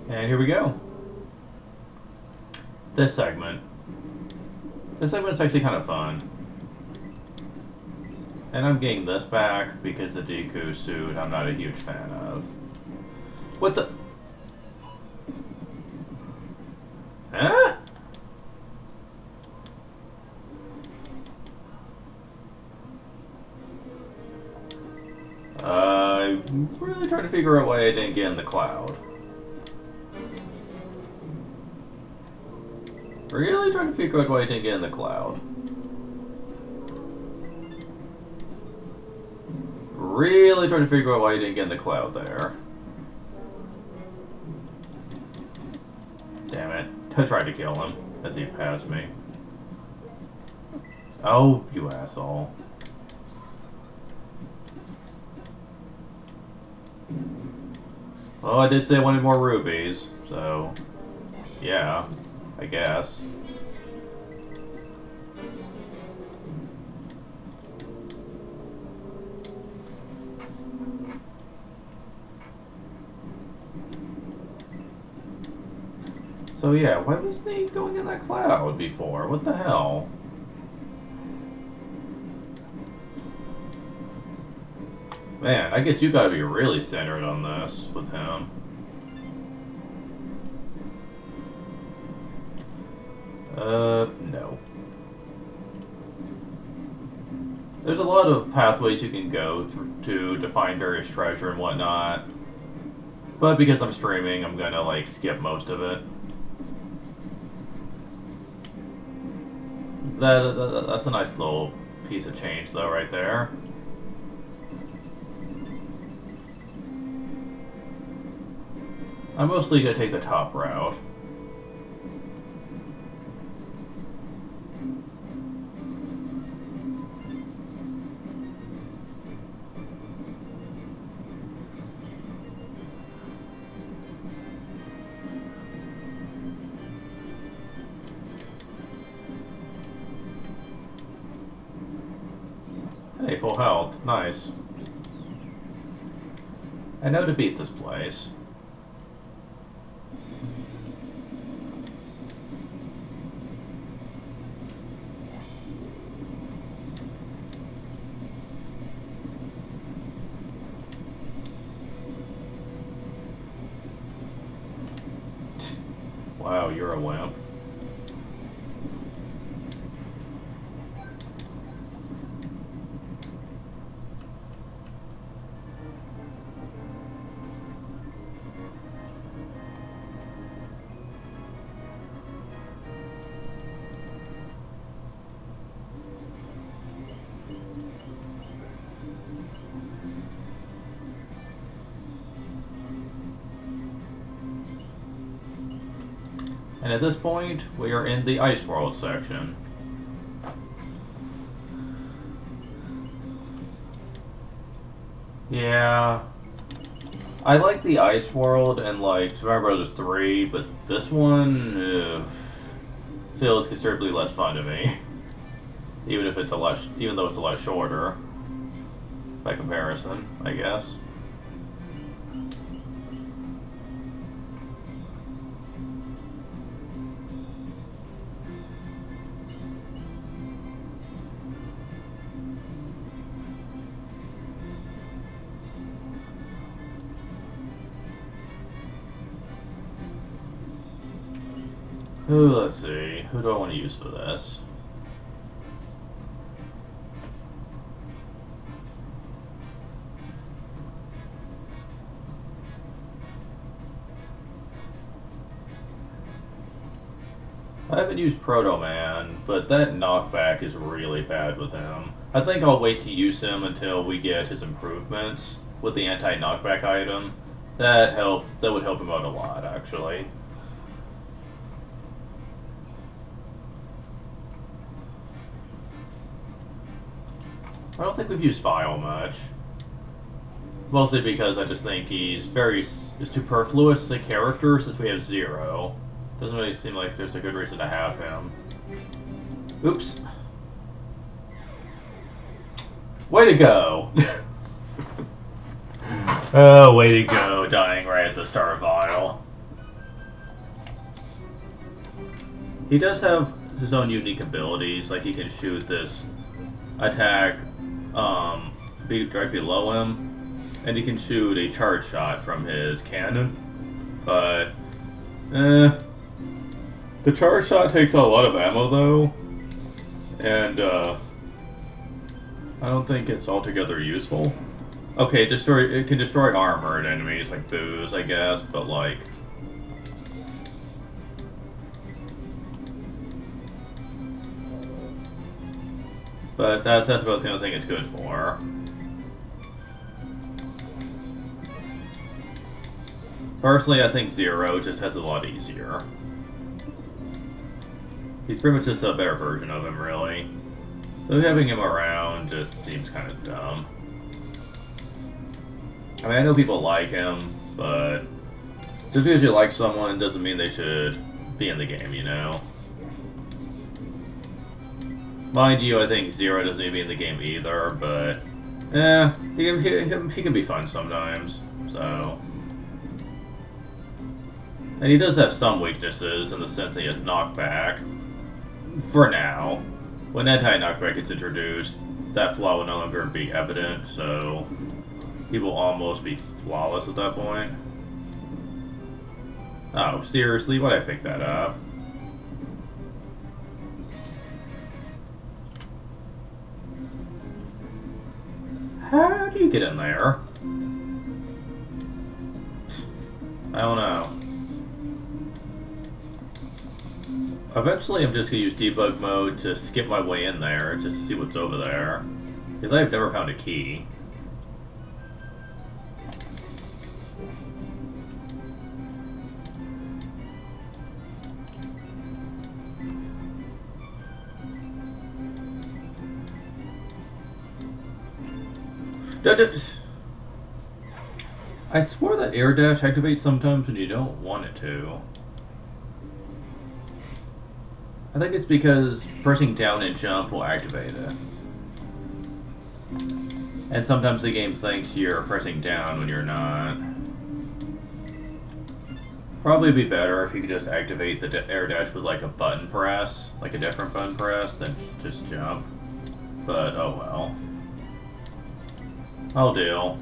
And here we go. This segment. This segment's actually kind of fun. And I'm getting this back because the Deku suit I'm not a huge fan of. What the? Huh? I'm really trying to figure out why I didn't get in the cloud. Really trying to figure out why I didn't get in the cloud. Really trying to figure out why I didn't get in the cloud there. Damn it. I tried to kill him as he passed me. Oh, you asshole. Well, I did say I wanted more rubies, so yeah, I guess. So yeah, why was me going in that cloud before? What the hell? Man, I guess you gotta be really centered on this with him. No. There's a lot of pathways you can go through to find various treasure and whatnot. But because I'm streaming, I'm gonna, like, skip most of it. That's a nice little piece of change, though, right there. I'm mostly gonna take the top route. Hey, full health. Nice. I know to beat this place. Wow, you're a wimp. And at this point, we are in the Ice World section. Yeah. I like the Ice World and like Super Mario Bros. 3, but this one feels considerably less fun to me. Even though it's a lot shorter by comparison, I guess. Ooh, let's see. Who do I want to use for this? I haven't used Proto Man, but that knockback is really bad with him. I think I'll wait to use him until we get his improvements with the anti-knockback item. That would help him out a lot, actually. I don't think we've used File much. Mostly because I just think he's superfluous as a character since we have Zero. Doesn't really seem like there's a good reason to have him. Oops. Way to go! Oh, way to go, dying right at the start of Vile. He does have his own unique abilities, like he can shoot this attack right below him, and he can shoot a charge shot from his cannon, but the charge shot takes a lot of ammo though, and I don't think it's altogether useful. Okay, it can destroy armored enemies like Boos, I guess, but like that's about the only thing it's good for. Personally, I think Zero just has a lot easier. He's pretty much just a better version of him, really. So having him around just seems kind of dumb. I mean, I know people like him, but just because you like someone doesn't mean they should be in the game, you know? Mind you, I think Zero doesn't need to be in the game either, but he can be fun sometimes, so. And he does have some weaknesses in the sense that he has knockback. For now. When anti-knockback gets introduced, that flaw will no longer be evident, so he will almost be flawless at that point. Oh, seriously? Why'd I pick that up? How do you get in there? I don't know. Eventually I'm just going to use debug mode to skip my way in there, just to see what's over there. Because I've never found a key. I swore that air dash activates sometimes when you don't want it to. I think it's because pressing down and jump will activate it. And sometimes the game thinks you're pressing down when you're not. Probably be better if you could just activate the air dash with like a button press, like a different button press, than just jump. But oh well. I'll deal.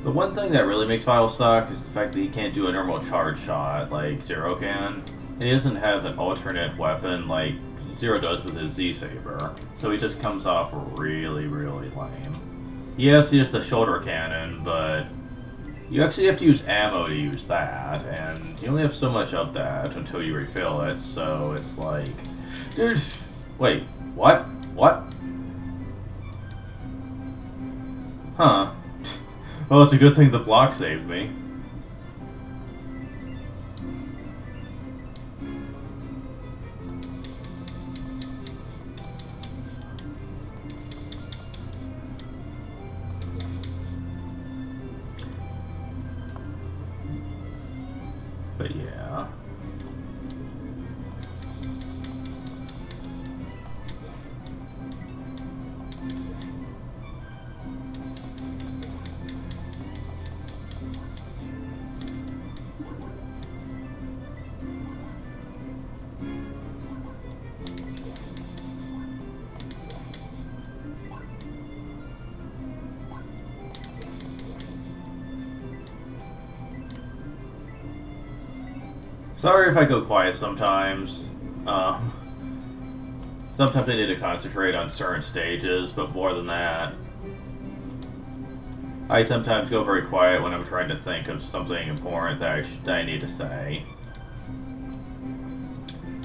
The one thing that really makes Vile suck is the fact that he can't do a normal charge shot like Zero can. He doesn't have an alternate weapon like Zero does with his Z-Saber, so he just comes off really, really lame. Yes, he has the shoulder cannon, but you actually have to use ammo to use that, and you only have so much of that until you refill it, so it's like... Dude, wait, what? What? Huh. Well, it's a good thing the block saved me. But yeah. Sorry if I go quiet sometimes. Sometimes I need to concentrate on certain stages, but more than that, I sometimes go very quiet when I'm trying to think of something important that I need to say.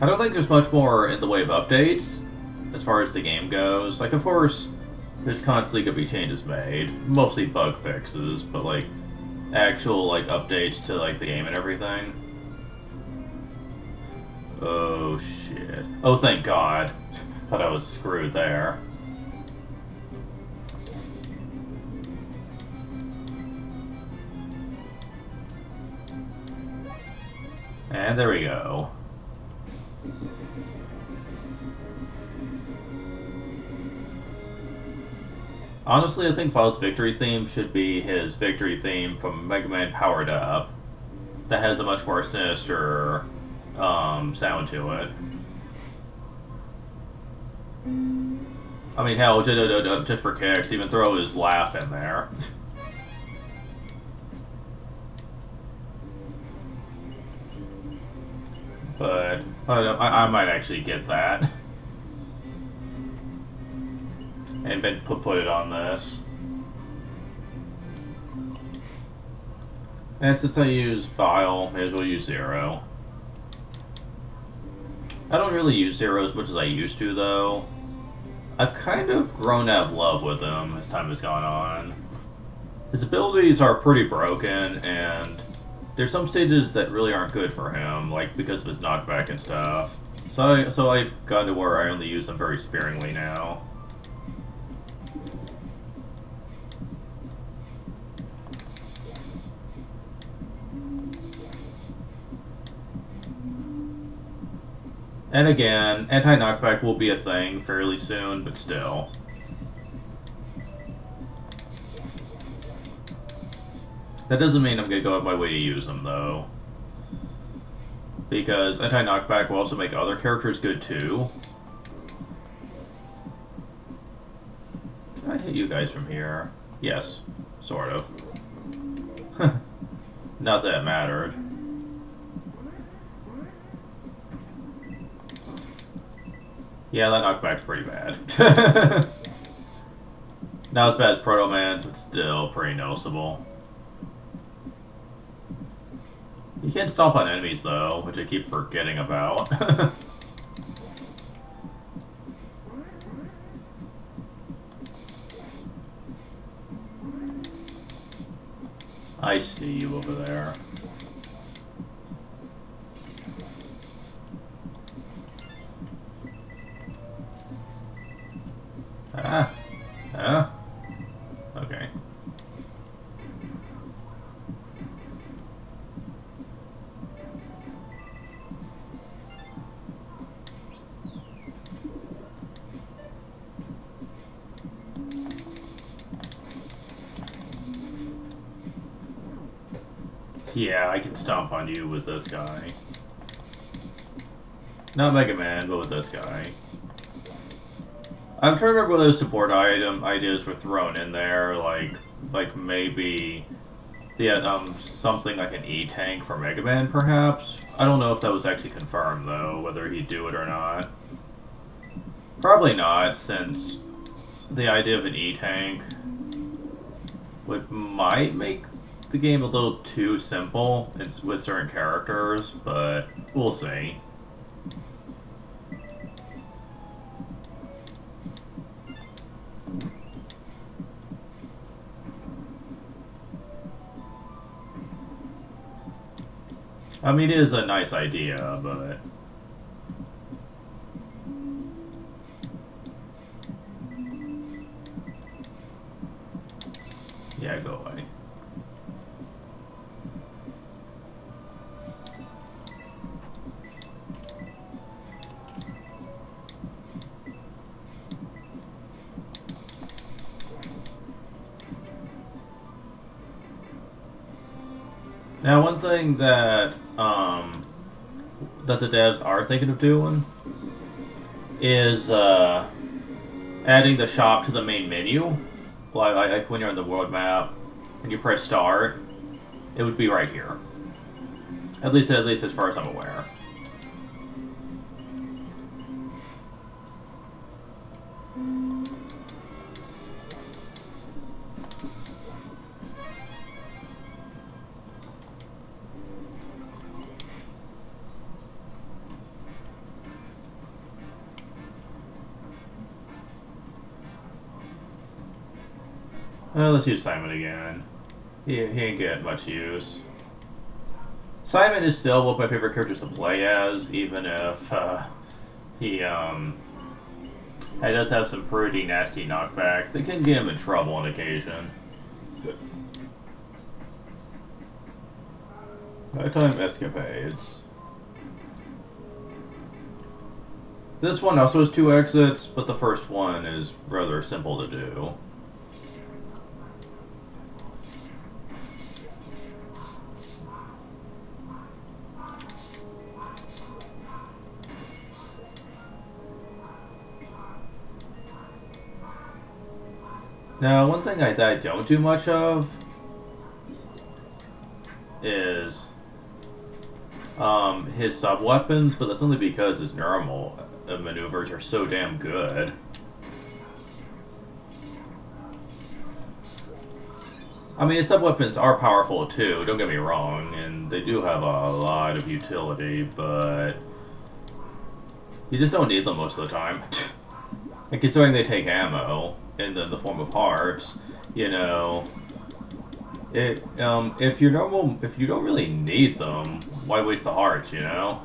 I don't think there's much more in the way of updates as far as the game goes. Like, of course, there's constantly going to be changes made, mostly bug fixes, but like actual like updates to like the game and everything. Oh shit. Oh, thank God. Thought I was screwed there. And there we go. Honestly, I think File's victory theme should be his victory theme from Mega Man Powered Up. That has a much more sinister sound to it. I mean, hell, just for kicks, even throw his laugh in there. But I might actually get that and then put it on this. And since I use File, may as well use Zero. I don't really use Zero as much as I used to, though. I've kind of grown out of love with him as time has gone on. His abilities are pretty broken, and there's some stages that really aren't good for him, like because of his knockback and stuff. So I've gotten to where I only use them very sparingly now. And again, anti-knockback will be a thing fairly soon, but still. That doesn't mean I'm going to go out of my way to use them, though. Because anti-knockback will also make other characters good, too. Can I hit you guys from here? Yes. Sort of. Not that it mattered. Yeah, that knockback's pretty bad. Not as bad as Proto Man's, but still pretty noticeable. You can't stomp on enemies, though, which I keep forgetting about. I see you over there. Okay. Yeah, I can stomp on you with this guy. Not Mega Man, but with this guy. I'm trying to remember what those support item ideas were thrown in there, like maybe, yeah, something like an E-Tank for Mega Man, perhaps? I don't know if that was actually confirmed, though, whether he'd do it or not. Probably not, since the idea of an E-Tank might make the game a little too simple with certain characters, but we'll see. I mean, it is a nice idea, but... yeah, go away. Now, one thing that that the devs are thinking of doing is adding the shop to the main menu. Like when you're on the world map and you press start, it would be right here. At least as far as I'm aware. Let's use Simon again. He ain't get much use. Simon is still one of my favorite characters to play as, even if he does have some pretty nasty knockback that can get him in trouble on occasion. Nighttime escapades. This one also has 2 exits, but the first one is rather simple to do. Now, one thing that I don't do much of is his sub-weapons, but that's only because his normal maneuvers are so damn good. I mean, his sub-weapons are powerful too, don't get me wrong, and they do have a lot of utility, but you just don't need them most of the time. And considering they take ammo in the form of hearts, you know, if you don't really need them, why waste the hearts, you know?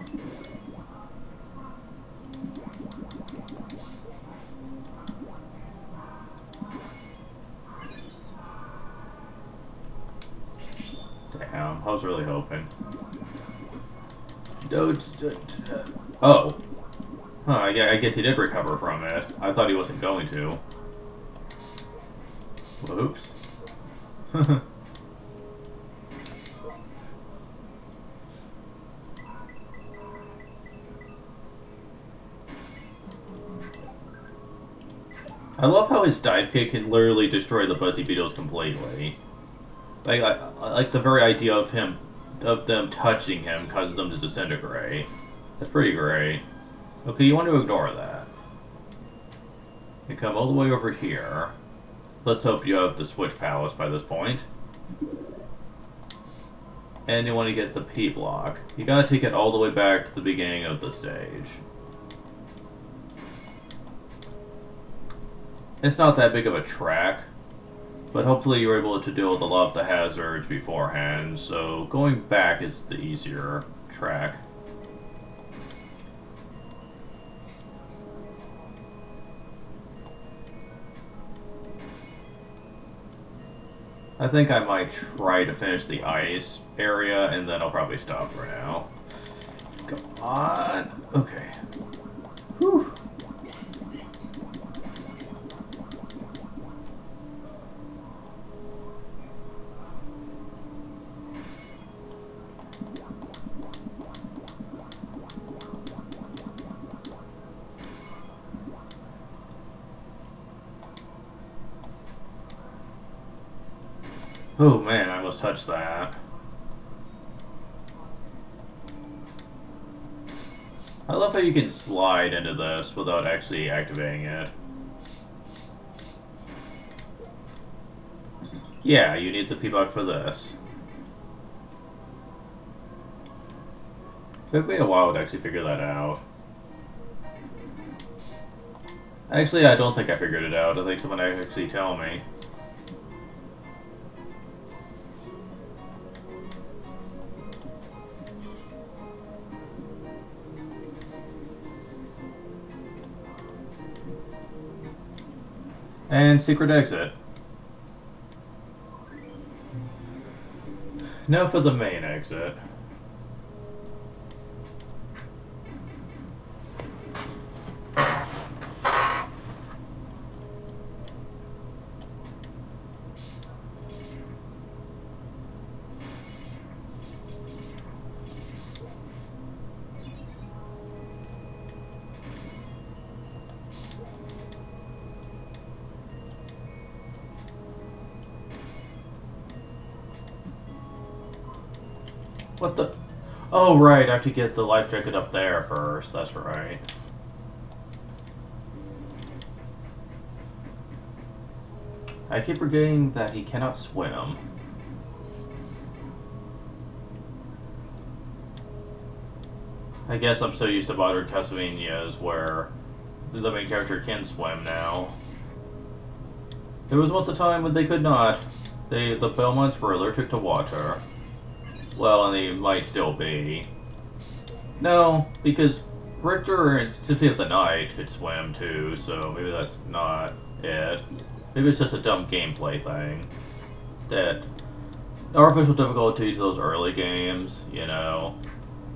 Damn, I was really hoping. Oh. Huh, I guess he did recover from it. I thought he wasn't going to. Whoops. I love how his dive kick can literally destroy the Buzzy Beetles completely. Like the very idea of them touching him causes them to disintegrate. That's pretty great. Okay, you want to ignore that. You come all the way over here. Let's hope you have the Switch Palace by this point. And you want to get the P block. You gotta take it all the way back to the beginning of the stage. It's not that big of a track, but hopefully you were able to deal with a lot of the hazards beforehand, so going back is the easier track. I think I might try to finish the ice area, and then I'll probably stop for now. Come on. Okay. Whew. Oh man, I almost touched that. I love how you can slide into this without actually activating it. Yeah, you need the P-Block for this. Took me a while to actually figure that out. Actually, I don't think I figured it out. I think someone actually tell me. And secret exit. Now for the main exit. What the? Oh, right, I have to get the life jacket up there first. That's right. I keep forgetting that he cannot swim. I guess I'm so used to modern Castlevanias where the main character can swim now. There was once a time when they could not. The Belmonts were allergic to water. Well, and they might still be. No, because Richter and Cynthia of the Night could swim too, so maybe that's not it. Maybe it's just a dumb gameplay thing. That artificial difficulty to those early games, you know.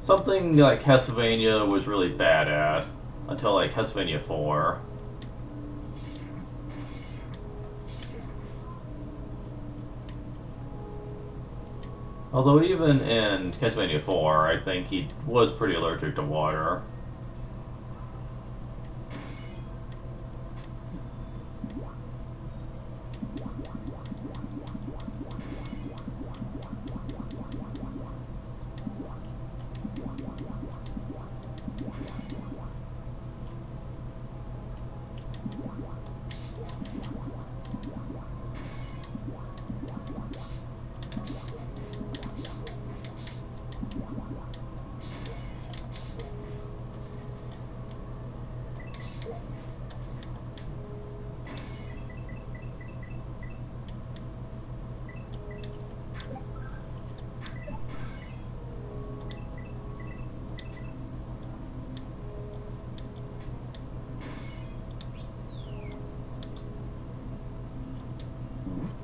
Something like Castlevania was really bad at until like Castlevania 4. Although even in Castlevania 4, I think he was pretty allergic to water.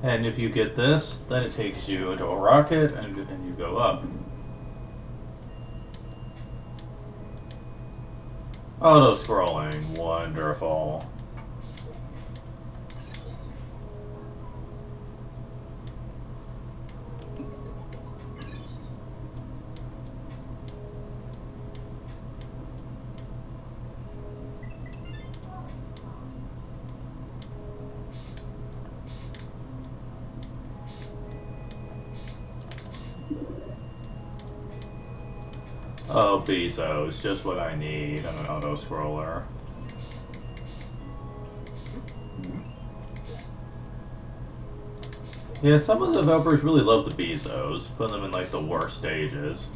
And if you get this, then it takes you into a rocket, and you go up. Auto-scrolling. Wonderful. Oh, Bezos, just what I need on an auto-scroller. Yeah, some of the developers really love the Bezos, putting them in like the worst stages.